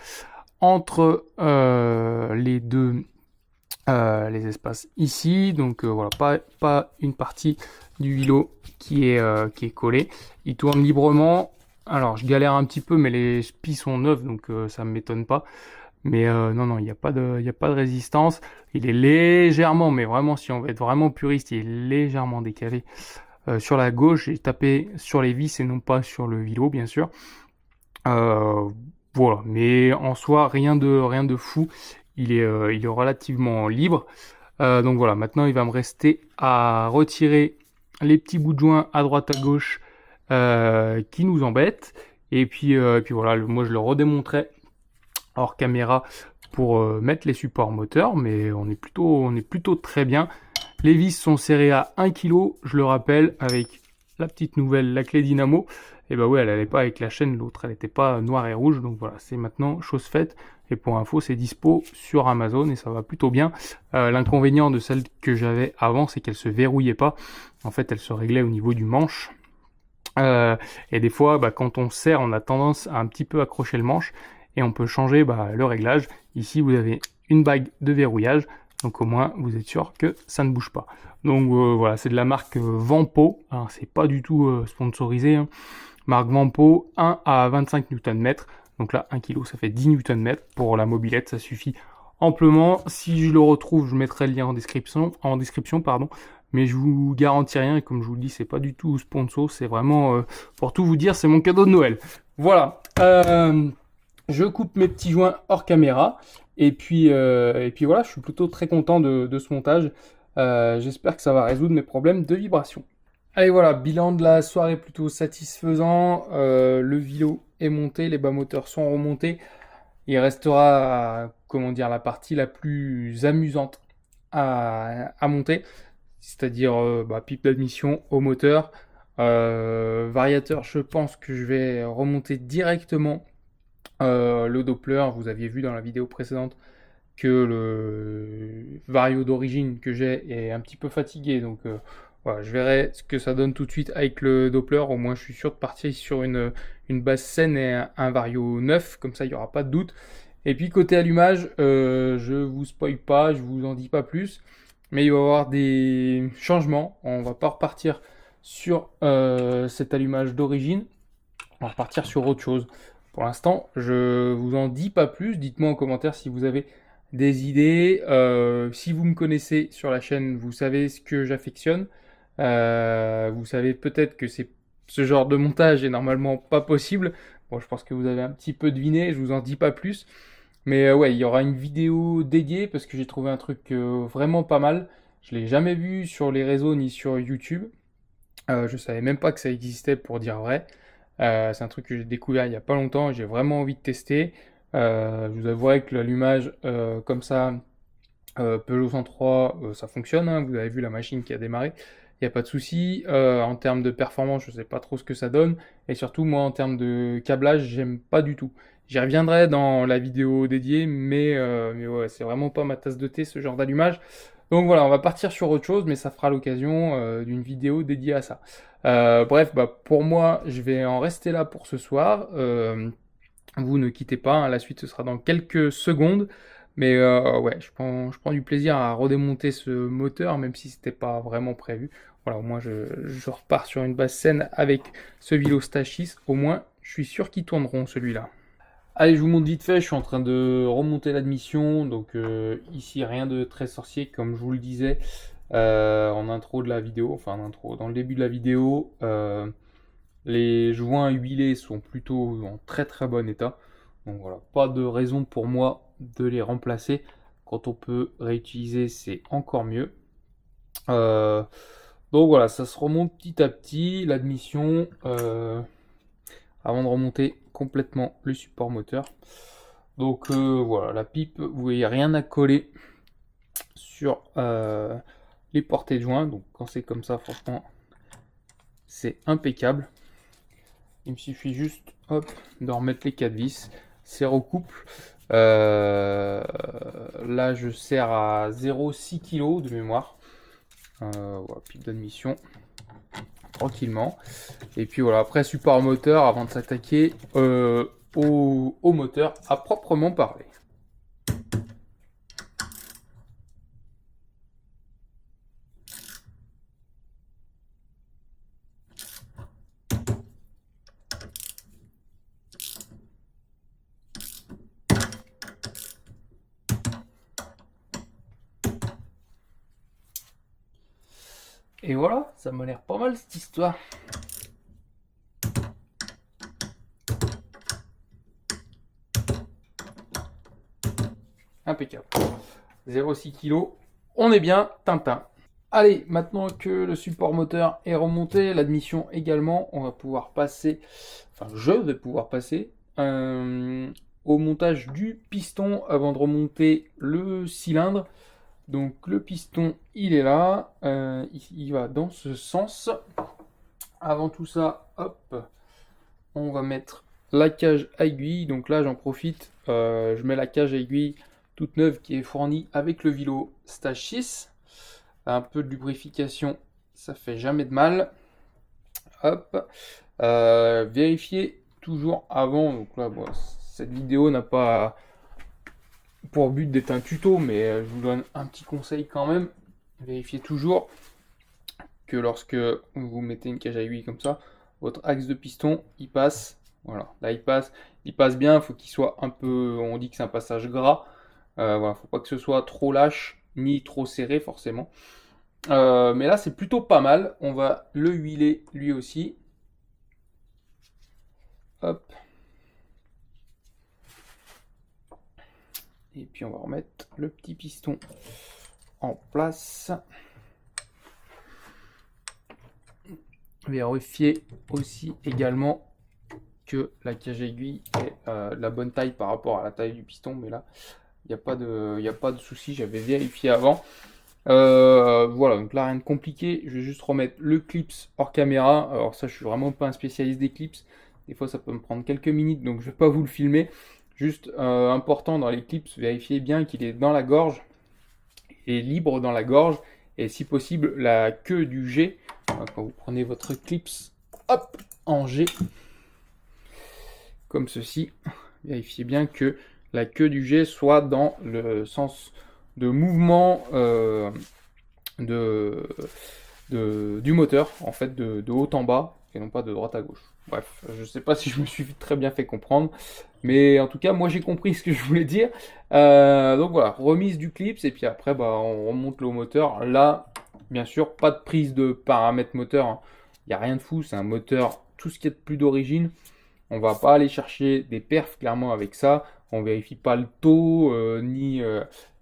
entre les espaces ici. Donc voilà, pas une partie du vilo qui est collée. Il tourne librement. Alors je galère un petit peu, mais les spies sont neufs, donc ça ne m'étonne pas. Mais non, il n'y a pas de résistance. Il est légèrement, mais vraiment, si on veut être vraiment puriste, il est légèrement décalé. Sur la gauche, j'ai tapé sur les vis et non pas sur le vilo, bien sûr. Voilà, mais en soi, rien de fou. Il est relativement libre. Donc voilà, maintenant il va me rester à retirer les petits bouts de joint à droite à gauche qui nous embêtent. Et puis voilà, moi je le redémontrerai hors caméra pour mettre les supports moteurs, mais on est plutôt très bien. Les vis sont serrées à 1 kg, je le rappelle, avec la petite nouvelle, la clé dynamo. Et bah ouais, elle n'allait pas avec la chaîne, l'autre elle n'était pas noire et rouge, donc voilà, c'est maintenant chose faite. Et pour info, c'est dispo sur Amazon et ça va plutôt bien. L'inconvénient de celle que j'avais avant, c'est qu'elle se verrouillait pas. En fait, elle se réglait au niveau du manche. Et des fois, quand on serre, on a tendance à un petit peu accrocher le manche et on peut changer le réglage. Ici, vous avez une bague de verrouillage, donc au moins vous êtes sûr que ça ne bouge pas. Donc voilà, c'est de la marque Vampo. Alors c'est pas du tout sponsorisé, hein. Marque Vampo, 1 à 25 Nm. Donc là, 1 kg, ça fait 10 Nm. Pour la mobilette, ça suffit amplement. Si je le retrouve, je mettrai le lien en description, pardon. Mais je vous garantis rien, et comme je vous le dis, c'est pas du tout sponsor, c'est vraiment, pour tout vous dire, c'est mon cadeau de Noël. Voilà. Je coupe mes petits joints hors caméra. Et puis voilà, je suis plutôt très content de ce montage. J'espère que ça va résoudre mes problèmes de vibration. Allez voilà, bilan de la soirée plutôt satisfaisant. Le vilo est monté, les bas moteurs sont remontés. Il restera, comment dire, la partie la plus amusante à monter, c'est-à-dire pipe d'admission au moteur. Variateur, je pense que je vais remonter directement le Doppler. Vous aviez vu dans la vidéo précédente que le vario d'origine que j'ai est un petit peu fatigué, donc voilà, je verrai ce que ça donne tout de suite avec le Doppler. Au moins je suis sûr de partir sur une base saine et un vario neuf, comme ça il n'y aura pas de doute. Et puis côté allumage, je vous spoil pas, je vous en dis pas plus, mais il va y avoir des changements. On va pas repartir sur cet allumage d'origine, on va repartir sur autre chose. Pour l'instant, je vous en dis pas plus. Dites-moi en commentaire si vous avez des idées. Si vous me connaissez sur la chaîne, vous savez ce que j'affectionne. Vous savez peut-être que ce genre de montage est normalement pas possible. Bon, je pense que vous avez un petit peu deviné, je vous en dis pas plus. Mais ouais, il y aura une vidéo dédiée parce que j'ai trouvé un truc vraiment pas mal. Je l'ai jamais vu sur les réseaux ni sur YouTube. Je savais même pas que ça existait pour dire vrai. C'est un truc que j'ai découvert il y a pas longtemps et j'ai vraiment envie de tester. Je vous avouerai que l'allumage comme ça, Peugeot 103, ça fonctionne, hein. Vous avez vu la machine qui a démarré. il n'y a pas de souci. En termes de performance, je sais pas trop ce que ça donne. Et surtout, moi, en termes de câblage, j'aime pas du tout. J'y reviendrai dans la vidéo dédiée, mais ouais, c'est vraiment pas ma tasse de thé, ce genre d'allumage. Donc voilà, on va partir sur autre chose, mais ça fera l'occasion d'une vidéo dédiée à ça. Bref, bah, pour moi, je vais en rester là pour ce soir. Vous ne quittez pas, hein, la suite ce sera dans quelques secondes. Mais ouais, je prends du plaisir à redémonter ce moteur, même si c'était pas vraiment prévu. Voilà, au moins je repars sur une base saine avec ce Vilo Stachis. Au moins, je suis sûr qu'ils tourneront celui-là. Allez, je vous montre vite fait, je suis en train de remonter l'admission. Donc ici, rien de très sorcier, comme je vous le disais en intro de la vidéo, enfin en intro, dans le début de la vidéo. Les joints huilés sont plutôt en très très bon état. Donc voilà, pas de raison pour moi de les remplacer. Quand on peut réutiliser, c'est encore mieux. Euh, donc voilà, ça se remonte petit à petit, l'admission, avant de remonter complètement le support moteur. Donc voilà, la pipe, vous voyez rien à coller sur les portées de joints. Donc quand c'est comme ça, franchement, c'est impeccable. Il me suffit juste, hop, de remettre les 4 vis. C'est recouple. Là, je sers à 0,6 kg de mémoire. Voilà, pipe d'admission. Tranquillement. Et puis voilà, après, support moteur, avant de s'attaquer au moteur à proprement parler. Et voilà, ça m'a l'air pas mal cette histoire. Impeccable. 0,6 kg, on est bien, Tintin. Allez, maintenant que le support moteur est remonté, l'admission également, on va pouvoir passer, enfin je vais pouvoir passer au montage du piston avant de remonter le cylindre. Donc le piston, il est là, il va dans ce sens. Avant tout ça, hop, on va mettre la cage à aiguille. Donc là, j'en profite, je mets la cage à aiguille toute neuve qui est fournie avec le Vilo Stachis. Un peu de lubrification, ça fait jamais de mal. Hop, vérifiez toujours avant. Donc là, bon, cette vidéo n'a pas pour but d'être un tuto, mais je vous donne un petit conseil quand même. Vérifiez toujours que lorsque vous mettez une cage à aiguille comme ça, votre axe de piston, il passe. Voilà, là il passe bien. Il faut qu'il soit un peu, on dit que c'est un passage gras. Voilà, faut pas que ce soit trop lâche ni trop serré forcément. Mais là c'est plutôt pas mal. On va le huiler lui aussi. Hop. Et puis on va remettre le petit piston en place. Vérifier aussi également que la cage aiguille est de la bonne taille par rapport à la taille du piston. Mais là, il n'y a pas de souci, j'avais vérifié avant. Voilà, donc là rien de compliqué. Je vais juste remettre le clips hors caméra. Alors ça, je suis vraiment pas un spécialiste des clips. Des fois, ça peut me prendre quelques minutes, donc je vais pas vous le filmer. Juste important dans les clips, vérifiez bien qu'il est dans la gorge et libre dans la gorge. Et si possible, la queue du G, quand vous prenez votre clips, hop, en G, comme ceci, vérifiez bien que la queue du G soit dans le sens de mouvement du moteur, en fait, de haut en bas, et non pas de droite à gauche. Bref, je ne sais pas si je me suis très bien fait comprendre, mais en tout cas, moi j'ai compris ce que je voulais dire. Donc voilà, remise du clips, et puis après, bah, on remonte le moteur. Là, bien sûr, pas de prise de paramètres moteur, hein. Il n'y a rien de fou, c'est un moteur, tout ce qui est de plus d'origine. On va pas aller chercher des perfs clairement avec ça. On vérifie pas le taux, ni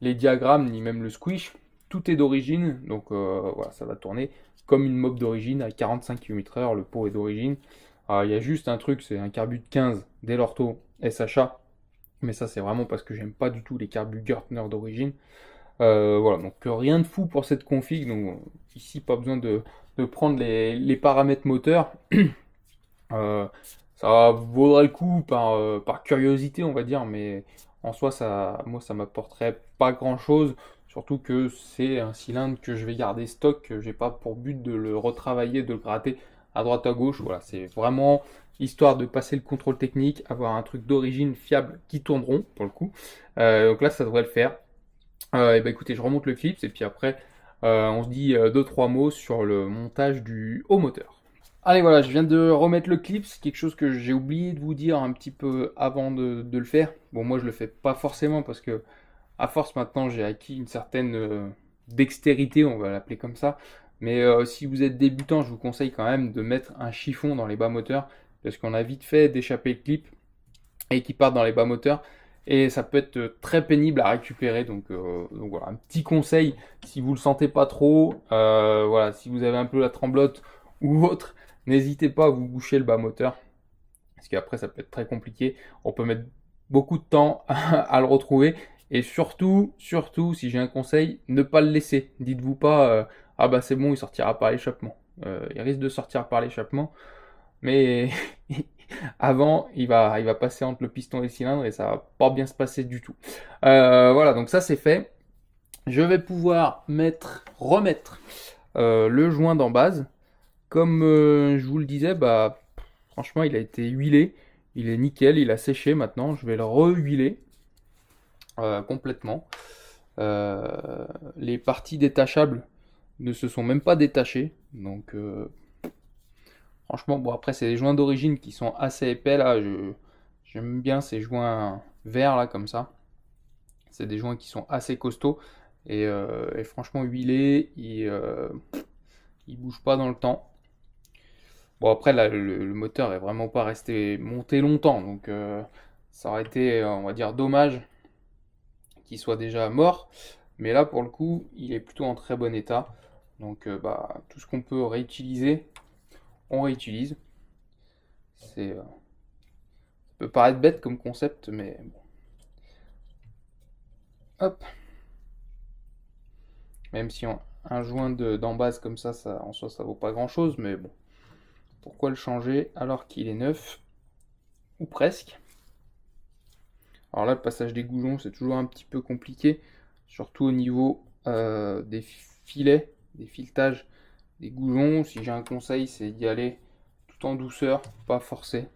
les diagrammes, ni même le squish. Tout est d'origine, donc voilà, ça va tourner comme une mob d'origine à 45 km/h. Le pot est d'origine. Il y a juste un truc, c'est un carbu de 15 dès l'ortho SHA. Mais ça, c'est vraiment parce que j'aime pas du tout les carbus Gertner d'origine. Voilà, donc rien de fou pour cette config. Donc ici, pas besoin de prendre les paramètres moteurs. Euh, Ça vaudrait le coup par curiosité, on va dire, mais en soi, moi, ça m'apporterait pas grand-chose. Surtout que c'est un cylindre que je vais garder stock, que j'ai pas pour but de le retravailler, de le gratter à droite à gauche. Voilà, c'est vraiment histoire de passer le contrôle technique, avoir un truc d'origine fiable qui tourneront pour le coup. Donc là, ça devrait le faire. Et bah écoutez, je remonte le clip et puis après, on se dit deux trois mots sur le montage du haut moteur. Allez, voilà, je viens de remettre le clip, c'est quelque chose que j'ai oublié de vous dire un petit peu avant de le faire. Bon, moi je le fais pas forcément parce que à force maintenant j'ai acquis une certaine dextérité, on va l'appeler comme ça. Mais si vous êtes débutant, je vous conseille quand même de mettre un chiffon dans les bas moteurs parce qu'on a vite fait d'échapper le clip et qui part dans les bas moteurs. Et ça peut être très pénible à récupérer. Donc voilà, un petit conseil, si vous le sentez pas trop, voilà, si vous avez un peu la tremblote ou autre, n'hésitez pas à vous boucher le bas moteur. Parce qu'après, ça peut être très compliqué. On peut mettre beaucoup de temps à le retrouver. Et surtout, si j'ai un conseil, ne pas le laisser. Dites-vous pas, ah bah c'est bon, il sortira par l'échappement. Il risque de sortir par l'échappement, mais avant, il va passer entre le piston et le cylindre et ça va pas bien se passer du tout. Voilà, donc ça c'est fait. Je vais pouvoir remettre le joint d'en base. Comme je vous le disais, bah franchement, il a été huilé, il est nickel, il a séché maintenant. Je vais le re-huiler complètement. Les parties détachables ne se sont même pas détachées, donc franchement, bon après c'est des joints d'origine qui sont assez épais là. J'aime bien ces joints verts là comme ça. C'est des joints qui sont assez costauds et franchement huilés, ils bougent pas dans le temps. Bon après là le moteur est vraiment pas resté monté longtemps, donc ça aurait été on va dire dommage qu'il soit déjà mort. Mais là pour le coup il est plutôt en très bon état. Donc bah tout ce qu'on peut réutiliser, on réutilise. Ça peut paraître bête comme concept, mais bon. Hop. Même si un joint d'en base comme ça, en soi, ça vaut pas grand chose, mais bon. Pourquoi le changer alors qu'il est neuf? Ou presque. Alors là, le passage des goujons, c'est toujours un petit peu compliqué, surtout au niveau des filets, des filetages des goujons. Si j'ai un conseil, c'est d'y aller tout en douceur, pas forcer.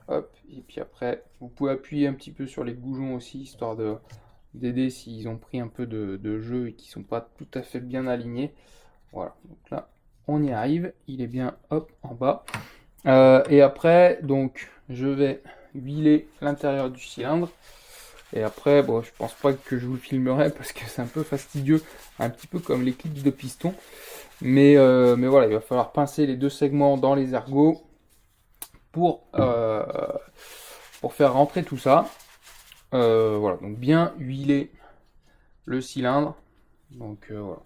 Hop, et puis après, vous pouvez appuyer un petit peu sur les goujons aussi, histoire d'aider s'ils ont pris un peu de jeu et qu'ils sont pas tout à fait bien alignés. Voilà, donc là, on y arrive, il est bien, hop, en bas. Et après, donc, je vais huiler l'intérieur du cylindre. Et après, bon, je pense pas que je vous le filmerai parce que c'est un peu fastidieux, un petit peu comme les clips de piston. Mais voilà, il va falloir pincer les deux segments dans les ergots pour faire rentrer tout ça. Voilà, donc bien huiler le cylindre. Donc voilà,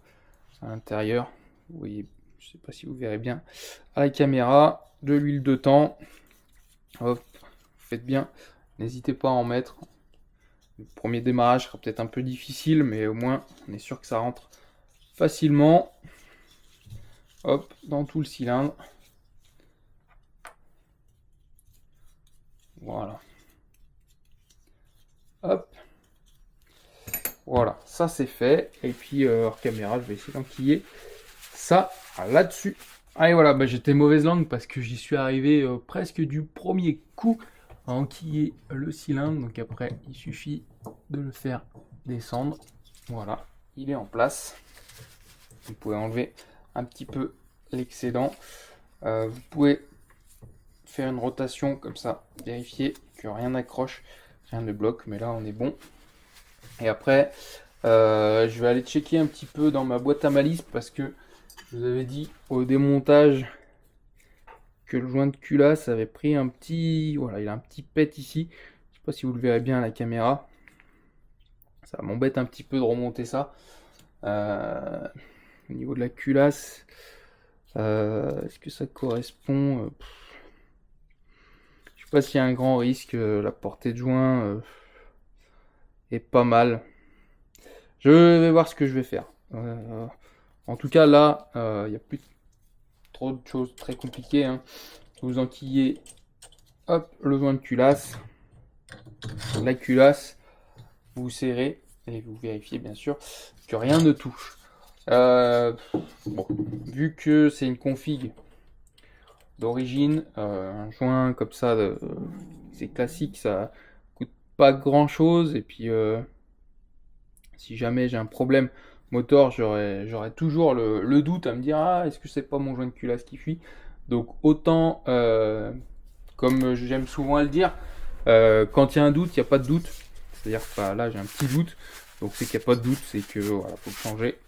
à l'intérieur, vous voyez, je sais pas si vous verrez bien à la caméra, de l'huile de temps. Hop, faites bien, n'hésitez pas à en mettre. Le premier démarrage sera peut-être un peu difficile, mais au moins on est sûr que ça rentre facilement. Hop, dans tout le cylindre. Voilà. Hop. Voilà, ça c'est fait. Et puis hors caméra, je vais essayer d'enquiller ça là-dessus. Allez voilà, bah, j'étais mauvaise langue parce que j'y suis arrivé presque du premier coup à enquiller le cylindre. Donc après, il suffit de le faire descendre. Voilà, il est en place. Vous pouvez enlever un petit peu l'excédent. Vous pouvez faire une rotation comme ça, vérifier que rien n'accroche, rien ne bloque, mais là on est bon. Et après, je vais aller checker un petit peu dans ma boîte à malice parce que je vous avais dit au démontage que le joint de culasse avait pris un petit... Voilà, il a un petit pet ici. Je sais pas si vous le verrez bien à la caméra. Ça m'embête un petit peu de remonter ça. Au niveau de la culasse, est-ce que ça correspond Je sais pas s'il y a un grand risque. La portée de joint est pas mal. Je vais voir ce que je vais faire. En tout cas, là, il n'y a plus trop de choses très compliquées, hein. Vous enquillez, hop, le joint de culasse. La culasse, vous serrez et vous vérifiez bien sûr que rien ne touche. Bon, vu que c'est une config d'origine, un joint comme ça, c'est classique, ça coûte pas grand chose. Et puis, si jamais j'ai un problème moteur, j'aurai toujours le doute à me dire, ah, est-ce que c'est pas mon joint de culasse qui fuit? Donc, autant, comme j'aime souvent le dire, quand il y a un doute, il n'y a pas de doute. C'est-à-dire que bah, là, j'ai un petit doute. Donc, c'est qu'il n'y a pas de doute, c'est que voilà, faut le changer.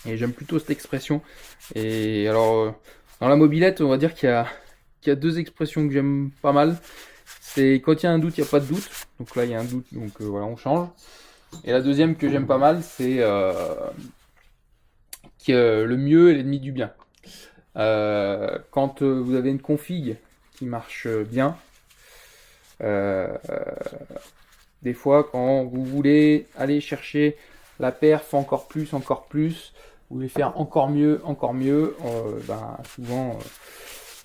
Et j'aime plutôt cette expression. Et alors, dans la mobilette, on va dire qu'il y a deux expressions que j'aime pas mal. C'est quand il y a un doute, il n'y a pas de doute. Donc là, il y a un doute, donc voilà, on change. Et la deuxième que j'aime pas mal, c'est que le mieux est l'ennemi du bien. Quand vous avez une config qui marche bien, des fois, quand vous voulez aller chercher la perf encore plus, vous voulez faire encore mieux, ben,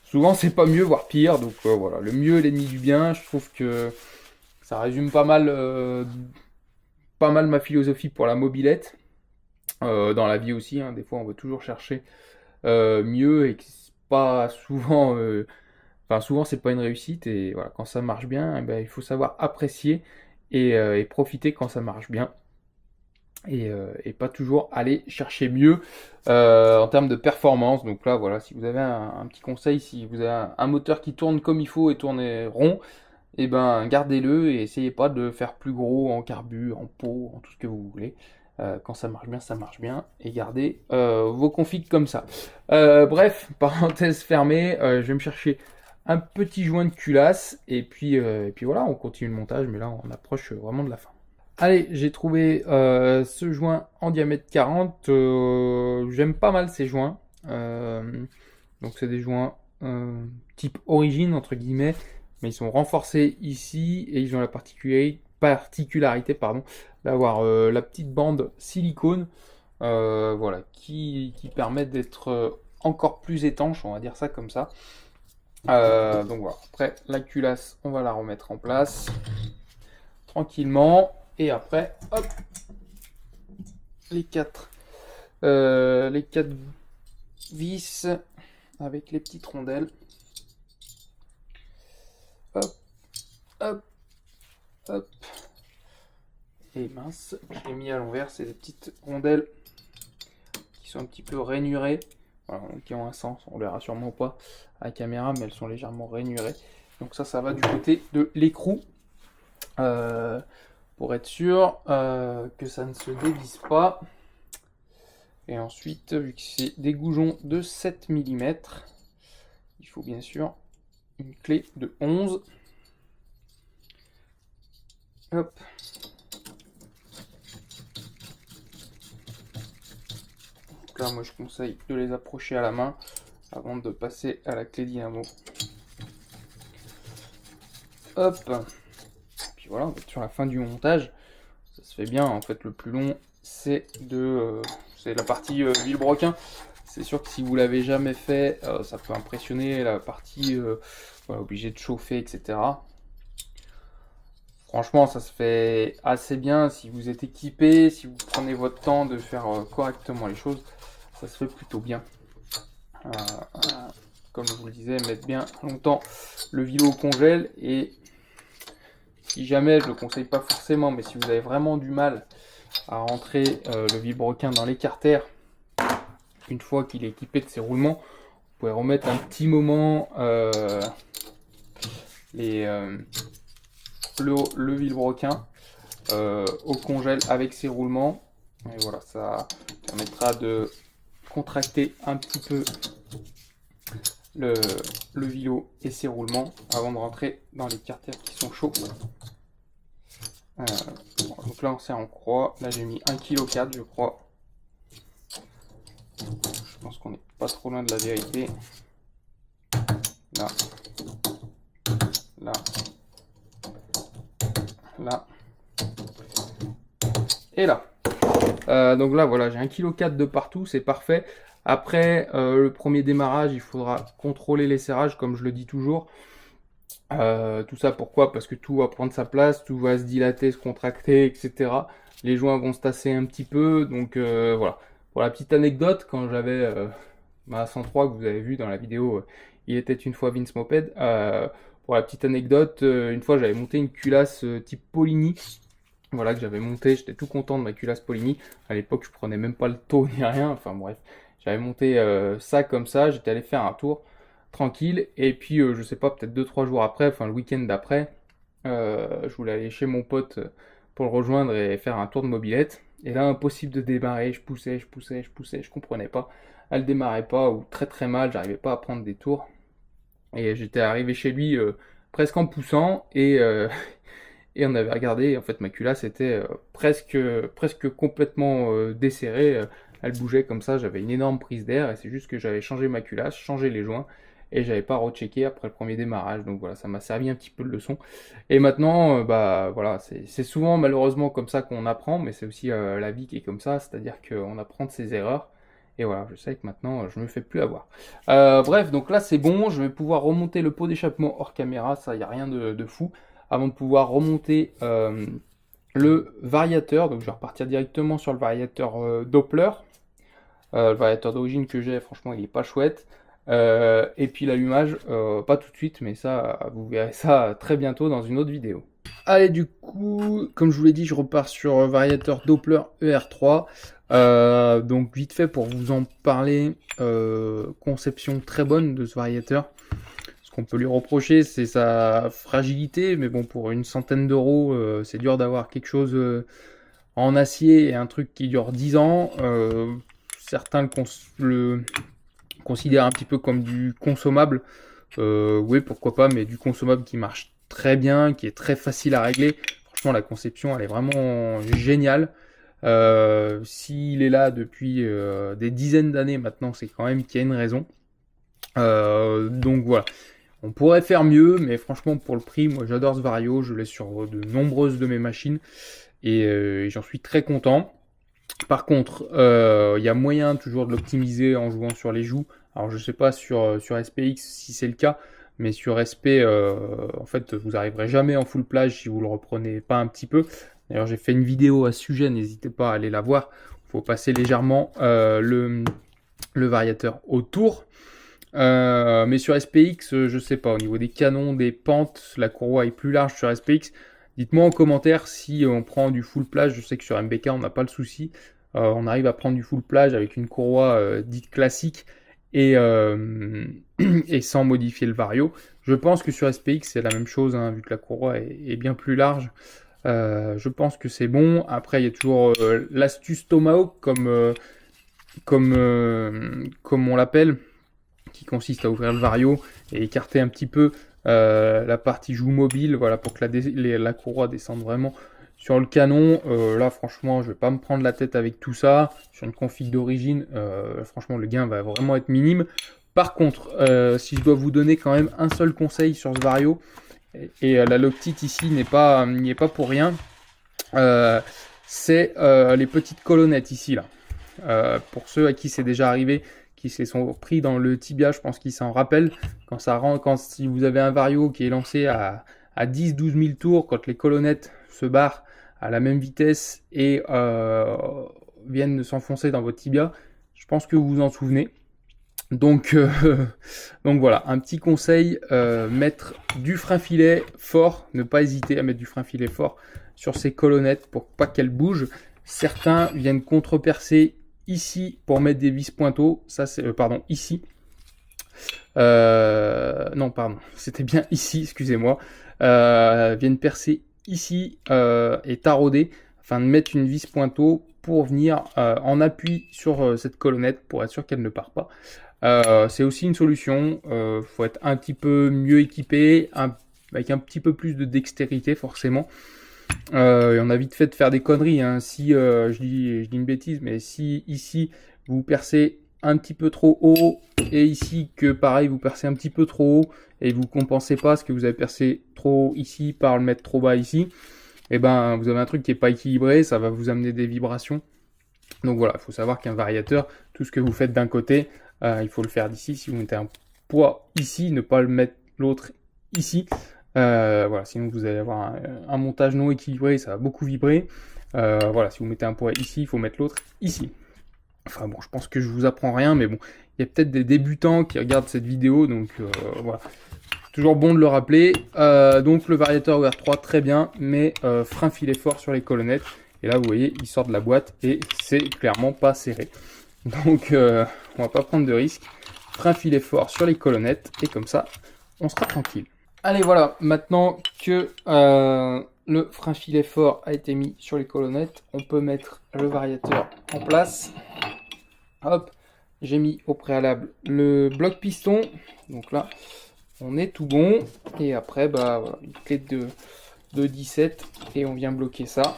souvent c'est pas mieux, voire pire. Donc voilà, le mieux est l'ennemi du bien. Je trouve que ça résume pas mal ma philosophie pour la mobilette. Dans la vie aussi, hein, des fois on veut toujours chercher mieux et que c'est pas souvent, enfin souvent c'est pas une réussite. Et voilà, quand ça marche bien, eh ben, il faut savoir apprécier et profiter quand ça marche bien. Et pas toujours aller chercher mieux en termes de performance. Donc là, voilà, si vous avez un petit conseil, si vous avez un moteur qui tourne comme il faut et tourne rond, et ben gardez-le et essayez pas de faire plus gros en carbu, en pot, en tout ce que vous voulez. Quand ça marche bien, et gardez vos configs comme ça. Bref, parenthèse fermée, je vais me chercher un petit joint de culasse, et puis voilà, on continue le montage, mais là on approche vraiment de la fin. Allez, j'ai trouvé ce joint en diamètre 40. J'aime pas mal ces joints. Donc c'est des joints type origine entre guillemets, mais ils sont renforcés ici et ils ont la particularité d'avoir la petite bande silicone, voilà, qui permet d'être encore plus étanche, on va dire ça comme ça. Donc voilà, après la culasse, on va la remettre en place tranquillement. Et après, hop, les quatre vis avec les petites rondelles. Hop, hop, hop. Et mince, je l'ai mis à l'envers, c'est des petites rondelles qui sont un petit peu rainurées, voilà, qui ont un sens, on ne les verra sûrement pas à la caméra, mais elles sont légèrement rainurées. Donc ça va du côté de l'écrou. Pour être sûr que ça ne se dévisse pas. Et ensuite, vu que c'est des goujons de 7 mm, il faut bien sûr une clé de 11. Hop. Donc là, moi je conseille de les approcher à la main avant de passer à la clé dynamo. Hop. Puis voilà, on va être sur la fin du montage. Ça se fait bien. En fait, le plus long, c'est la partie vilebrequin. C'est sûr que si vous l'avez jamais fait, ça peut impressionner la partie voilà, obligé de chauffer, etc. Franchement, ça se fait assez bien si vous êtes équipé, si vous prenez votre temps de faire correctement les choses, ça se fait plutôt bien. Comme je vous le disais, mettre bien longtemps le vilo au congèle. Et si jamais, je ne le conseille pas forcément, mais si vous avez vraiment du mal à rentrer le vilebrequin dans l'écarter, une fois qu'il est équipé de ses roulements, vous pouvez remettre un petit moment le vilebrequin au congèle avec ses roulements. Et voilà, ça permettra de contracter un petit peu le vilo et ses roulements avant de rentrer dans les carters qui sont chauds. Donc là, c'est en croix. Là, j'ai mis 1,4 kg, je crois. Je pense qu'on n'est pas trop loin de la vérité. Là. Là. Là. Et là. Donc là, voilà, j'ai 1,4 kg de partout, c'est parfait. Après, le premier démarrage, il faudra contrôler les serrages, comme je le dis toujours. Tout ça pourquoi? Parce que tout va prendre sa place, tout va se dilater, se contracter, etc. Les joints vont se tasser un petit peu, donc voilà. Pour la petite anecdote, quand j'avais ma 103 que vous avez vu dans la vidéo, il était une fois Vince Moped. Pour la petite anecdote, une fois j'avais monté une culasse type Polini. Voilà, que j'avais monté, j'étais tout content de ma culasse Polini. À l'époque, je prenais même pas le taux ni rien. Enfin bref, j'avais monté ça comme ça. J'étais allé faire un tour tranquille. Et puis, je sais pas, peut-être 2 3 jours après, enfin le week-end d'après, je voulais aller chez mon pote pour le rejoindre et faire un tour de mobilette. Et là, impossible de démarrer. Je poussais, je poussais, je poussais, je comprenais pas. Elle démarrait pas ou très très mal. J'arrivais pas à prendre des tours. Et j'étais arrivé chez lui presque en poussant et on avait regardé. En fait, ma culasse était presque complètement desserrée. Elle bougeait comme ça. J'avais une énorme prise d'air et c'est juste que j'avais changé ma culasse, changé les joints et j'avais pas rechecké après le premier démarrage. Donc voilà, ça m'a servi un petit peu de leçon. Et maintenant, bah voilà, c'est souvent malheureusement comme ça qu'on apprend, mais c'est aussi la vie qui est comme ça, c'est-à-dire qu'on apprend de ses erreurs. Et voilà, je sais que maintenant, je me fais plus avoir. Bref, donc là, c'est bon. Je vais pouvoir remonter le pot d'échappement hors caméra. Ça, il n'y a rien de fou. Avant de pouvoir remonter le variateur. Donc, je vais repartir directement sur le variateur Doppler. Le variateur d'origine que j'ai, franchement, il est pas chouette. Et puis l'allumage, pas tout de suite, mais ça, vous verrez ça très bientôt dans une autre vidéo. Allez, du coup, comme je vous l'ai dit, je repars sur variateur Doppler ER3. Donc vite fait pour vous en parler, conception très bonne de ce variateur. Ce qu'on peut lui reprocher, c'est sa fragilité, mais bon, pour une centaine d'euros, c'est dur d'avoir quelque chose en acier et un truc qui dure 10 ans. Certains le considèrent un petit peu comme du consommable. Oui, pourquoi pas, mais du consommable qui marche très bien, qui est très facile à régler. Franchement, la conception, elle est vraiment géniale. S'il est là depuis des dizaines d'années maintenant, c'est quand même qu'il y a une raison. Donc voilà, on pourrait faire mieux, mais franchement pour le prix, moi j'adore ce Vario, je l'ai sur de nombreuses de mes machines et j'en suis très content. Par contre, il y a moyen toujours de l'optimiser en jouant sur les joues. Alors je sais pas sur SPX si c'est le cas, mais sur SP, en fait, vous n'arriverez jamais en full plage si vous le reprenez pas un petit peu. D'ailleurs, j'ai fait une vidéo à ce sujet, n'hésitez pas à aller la voir. Il faut passer légèrement le variateur autour. Mais sur SPX, je sais pas, au niveau des canons, des pentes, la courroie est plus large sur SPX. Dites-moi en commentaire si on prend du full plage. Je sais que sur MBK, on n'a pas le souci. On arrive à prendre du full plage avec une courroie dite classique et, et sans modifier le vario. Je pense que sur SPX, c'est la même chose, hein, vu que la courroie est bien plus large. Je pense que c'est bon. Après, il y a toujours l'astuce Tomahawk, comme on l'appelle, qui consiste à ouvrir le vario et écarter un petit peu la partie joue mobile, voilà, pour que la courroie descende vraiment sur le canon. Là, franchement, je vais pas me prendre la tête avec tout ça. Sur une config d'origine, franchement, le gain va vraiment être minime. Par contre, si je dois vous donner quand même un seul conseil sur ce vario, et la Loctite ici n'y est pas pour rien, c'est les petites colonnettes ici là. Pour ceux à qui c'est déjà arrivé, qui se sont pris dans le tibia, je pense qu'ils s'en rappellent. Si vous avez un vario qui est lancé à 10-12 000 tours, quand les colonnettes se barrent à la même vitesse et viennent de s'enfoncer dans votre tibia, je pense que vous vous en souvenez. Donc voilà, un petit conseil, mettre du frein filet fort, ne pas hésiter à mettre du frein filet fort sur ces colonnettes pour pas qu'elles bougent. Certains viennent contrepercer ici pour mettre des vis pointeaux, ça c'est pardon, ici. Non, pardon, c'était bien ici, excusez-moi. Viennent percer ici et tarauder afin de mettre une vis pointeau pour venir en appui sur cette colonnette pour être sûr qu'elle ne part pas. C'est aussi une solution. Faut être un petit peu mieux équipé, avec un petit peu plus de dextérité forcément. Et on a vite fait de faire des conneries, hein. Si je dis une bêtise, mais si ici vous percez un petit peu trop haut et ici que pareil vous percez un petit peu trop haut et vous compensez pas ce que vous avez percé trop haut ici par le mettre trop bas ici, et ben vous avez un truc qui est pas équilibré, ça va vous amener des vibrations Donc voilà, il faut savoir qu'un variateur, tout ce que vous faites d'un côté, il faut le faire d'ici. Si vous mettez un poids ici, ne pas le mettre l'autre ici. Voilà, sinon vous allez avoir un montage non équilibré, ça va beaucoup vibrer. Voilà, si vous mettez un poids ici, il faut mettre l'autre ici. Enfin bon, je pense que je vous apprends rien, mais bon, il y a peut-être des débutants qui regardent cette vidéo, donc voilà. Toujours bon de le rappeler. Donc le variateur OR3, très bien, mais frein filet fort sur les colonnettes. Et là, vous voyez, il sort de la boîte et c'est clairement pas serré. Donc on va pas prendre de risque. Frein filet fort sur les colonnettes et comme ça, on sera tranquille. Allez, voilà, maintenant que le frein filet fort a été mis sur les colonnettes, on peut mettre le variateur en place. Hop, j'ai mis au préalable le bloc piston. Donc là, on est tout bon. Et après, bah, voilà, une clé de 17 et on vient bloquer ça.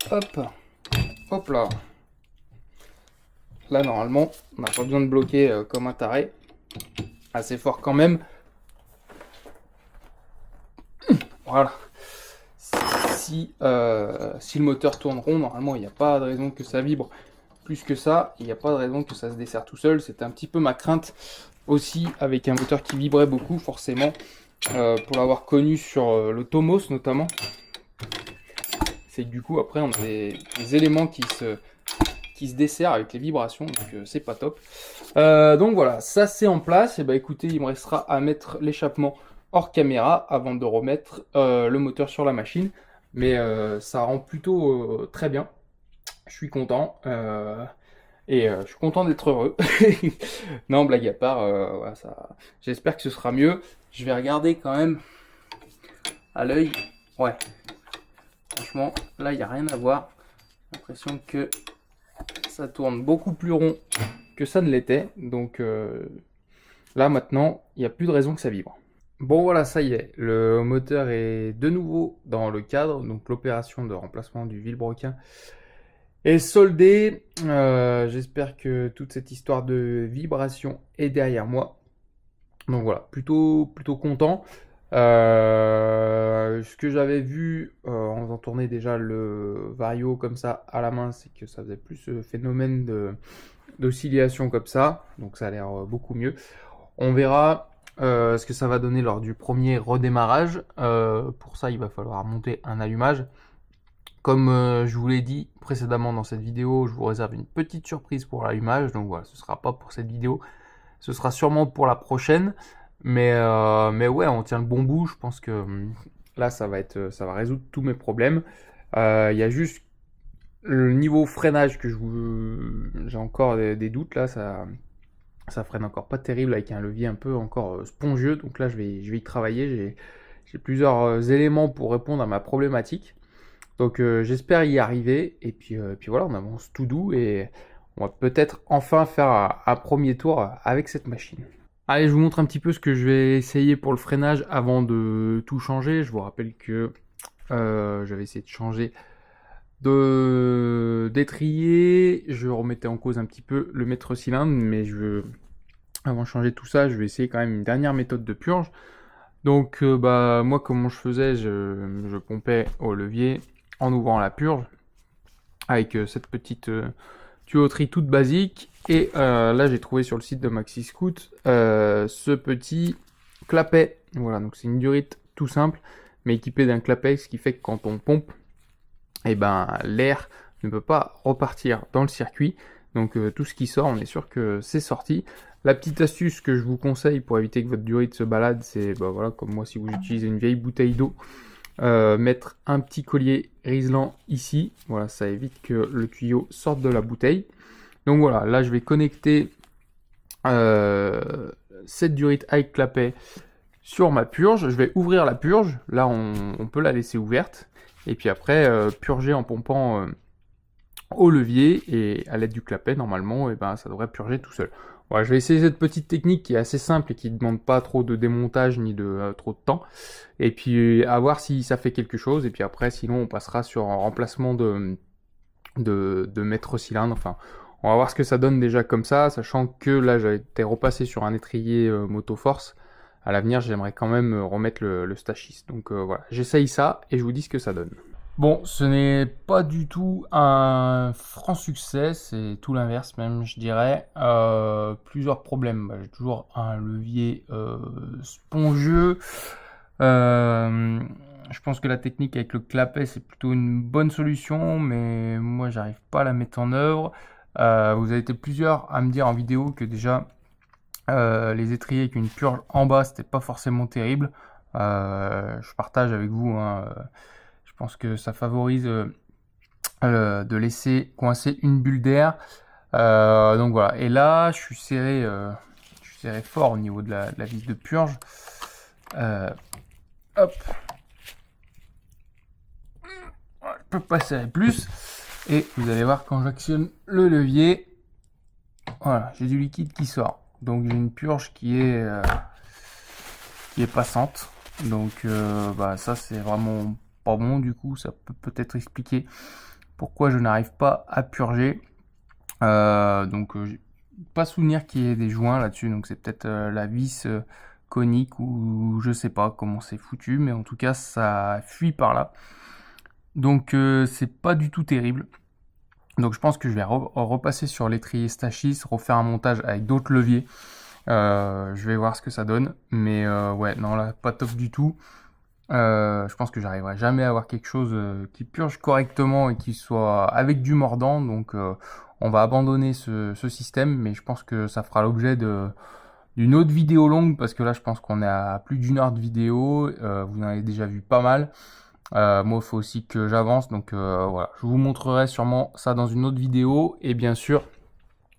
Hop, hop là. Là, normalement, on n'a pas besoin de bloquer comme un taré. Assez fort quand même. Voilà. Si le moteur tourne rond, normalement, il n'y a pas de raison que ça vibre plus que ça. Il n'y a pas de raison que ça se desserre tout seul. C'était un petit peu ma crainte aussi avec un moteur qui vibrait beaucoup, forcément. Pour l'avoir connu sur le Tomos notamment. C'est que du coup, après, on a des éléments qui se desserrent avec les vibrations. Donc, c'est pas top. Donc voilà, ça c'est en place. Et bah écoutez, il me restera à mettre l'échappement hors caméra avant de remettre le moteur sur la machine. Mais ça rend plutôt très bien. Je suis content. Et je suis content d'être heureux. Non, blague à part, voilà, j'espère que ce sera mieux. Je vais regarder quand même à l'œil. Ouais. Franchement, là, il n'y a rien à voir. J'ai l'impression que ça tourne beaucoup plus rond que ça ne l'était. Donc là, maintenant, il n'y a plus de raison que ça vibre. Bon voilà, ça y est, le moteur est de nouveau dans le cadre, donc l'opération de remplacement du vilebrequin est soldée. J'espère que toute cette histoire de vibration est derrière moi. Donc voilà, plutôt content. Ce que j'avais vu en faisant tourner déjà le Vario comme ça à la main, c'est que ça faisait plus ce phénomène d'oscillation comme ça, donc ça a l'air beaucoup mieux. On verra ce que ça va donner lors du premier redémarrage. Pour ça, il va falloir monter un allumage. Comme je vous l'ai dit précédemment dans cette vidéo, je vous réserve une petite surprise pour l'allumage. Donc voilà, ce ne sera pas pour cette vidéo, ce sera sûrement pour la prochaine. Mais ouais, on tient le bon bout. Je pense que là, ça va résoudre tous mes problèmes. Il y a juste le niveau freinage que j'ai encore des doutes là. Ça freine encore pas terrible avec un levier un peu encore spongieux. Donc là, je vais y travailler. J'ai plusieurs éléments pour répondre à ma problématique. Donc j'espère y arriver. Et puis voilà, on avance tout doux et on va peut-être enfin faire un premier tour avec cette machine. Allez, je vous montre un petit peu ce que je vais essayer pour le freinage avant de tout changer. Je vous rappelle que j'avais essayé de changer d'étrier. Je remettais en cause un petit peu le maître cylindre, mais avant de changer tout ça, je vais essayer quand même une dernière méthode de purge. Donc bah moi, comment je faisais, je pompais au levier en ouvrant la purge avec cette petite tuyauterie toute basique. Et là, j'ai trouvé sur le site de MaxiScoot ce petit clapet. Voilà, donc c'est une durite tout simple, mais équipée d'un clapet, ce qui fait que quand on pompe, et ben l'air ne peut pas repartir dans le circuit. Donc tout ce qui sort, on est sûr que c'est sorti. La petite astuce que je vous conseille pour éviter que votre durite se balade, c'est bah, voilà, comme moi si vous utilisez une vieille bouteille d'eau, mettre un petit collier riselant ici. Voilà, ça évite que le tuyau sorte de la bouteille. Donc voilà, là je vais connecter cette durite avec clapet sur ma purge. Je vais ouvrir la purge. Là on peut la laisser ouverte. Et puis après, purger en pompant au levier et à l'aide du clapet, normalement, et ben, ça devrait purger tout seul. Voilà, je vais essayer cette petite technique qui est assez simple et qui ne demande pas trop de démontage ni de trop de temps. Et puis à voir si ça fait quelque chose. Et puis après, sinon, on passera sur un remplacement de maître cylindre. Enfin, on va voir ce que ça donne déjà comme ça, sachant que là, j'ai été repassé sur un étrier Motoforce. À l'avenir, j'aimerais quand même remettre le Stachis. Donc voilà, j'essaye ça et je vous dis ce que ça donne. Bon, ce n'est pas du tout un franc succès, c'est tout l'inverse même, je dirais. Plusieurs problèmes. Bah, j'ai toujours un levier spongieux. Euh, je pense que la technique avec le clapet, c'est plutôt une bonne solution, mais moi, j'arrive pas à la mettre en œuvre. Vous avez été plusieurs à me dire en vidéo que déjà, les étriers avec une purge en bas, c'était pas forcément terrible. Je partage avec vous, hein, je pense que ça favorise de laisser coincer une bulle d'air. Donc voilà. Et là, je suis serré fort au niveau de la vis de purge. Euh, hop, je peux pas serrer plus. Et vous allez voir quand j'actionne le levier, voilà, j'ai du liquide qui sort. Donc j'ai une purge qui est passante. Donc bah, ça c'est vraiment pas bon du coup. Ça peut peut-être expliquer pourquoi je n'arrive pas à purger. J'ai pas souvenir qu'il y ait des joints là-dessus, donc c'est peut-être la vis conique ou je sais pas comment c'est foutu, mais en tout cas ça fuit par là. Donc c'est pas du tout terrible. Donc je pense que je vais repasser sur l'étrier Stachys, refaire un montage avec d'autres leviers. Je vais voir ce que ça donne, mais ouais, non là pas top du tout. Je pense que j'arriverai jamais à avoir quelque chose qui purge correctement et qui soit avec du mordant. Donc on va abandonner ce système, mais je pense que ça fera l'objet d'une autre vidéo longue parce que là je pense qu'on est à plus d'une heure de vidéo. Vous en avez déjà vu pas mal. Moi il faut aussi que j'avance, donc voilà. Je vous montrerai sûrement ça dans une autre vidéo et bien sûr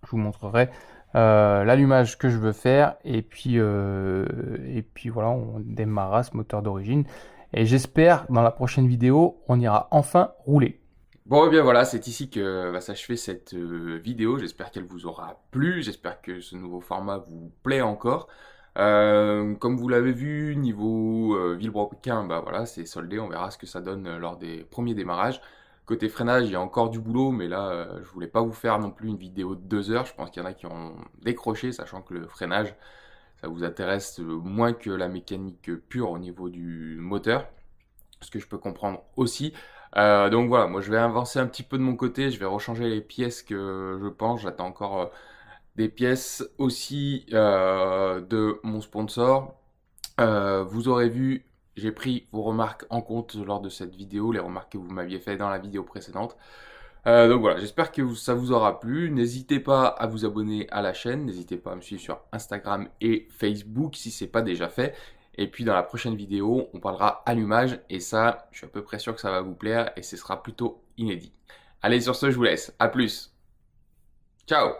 je vous montrerai l'allumage que je veux faire et puis voilà, on démarrera ce moteur d'origine et j'espère dans la prochaine vidéo on ira enfin rouler. Bon, et bien voilà, c'est ici que va s'achever cette vidéo. J'espère qu'elle vous aura plu. J'espère que ce nouveau format vous plaît encore. Comme vous l'avez vu, niveau Villebrequin, bah voilà, c'est soldé. On verra ce que ça donne lors des premiers démarrages. Côté freinage, il y a encore du boulot, mais là, je voulais pas vous faire non plus une vidéo de 2 heures. Je pense qu'il y en a qui ont décroché, sachant que le freinage, ça vous intéresse moins que la mécanique pure au niveau du moteur, ce que je peux comprendre aussi. Donc voilà, moi je vais avancer un petit peu de mon côté, je vais rechanger les pièces que je pense. J'attends encore des pièces aussi de mon sponsor. Vous aurez vu, j'ai pris vos remarques en compte lors de cette vidéo, les remarques que vous m'aviez fait dans la vidéo précédente. Donc voilà, j'espère que ça vous aura plu. N'hésitez pas à vous abonner à la chaîne, n'hésitez pas à me suivre sur Instagram et Facebook si ce n'est pas déjà fait. Et puis dans la prochaine vidéo, on parlera allumage et ça, je suis à peu près sûr que ça va vous plaire et ce sera plutôt inédit. Allez, sur ce, je vous laisse. À plus. Ciao!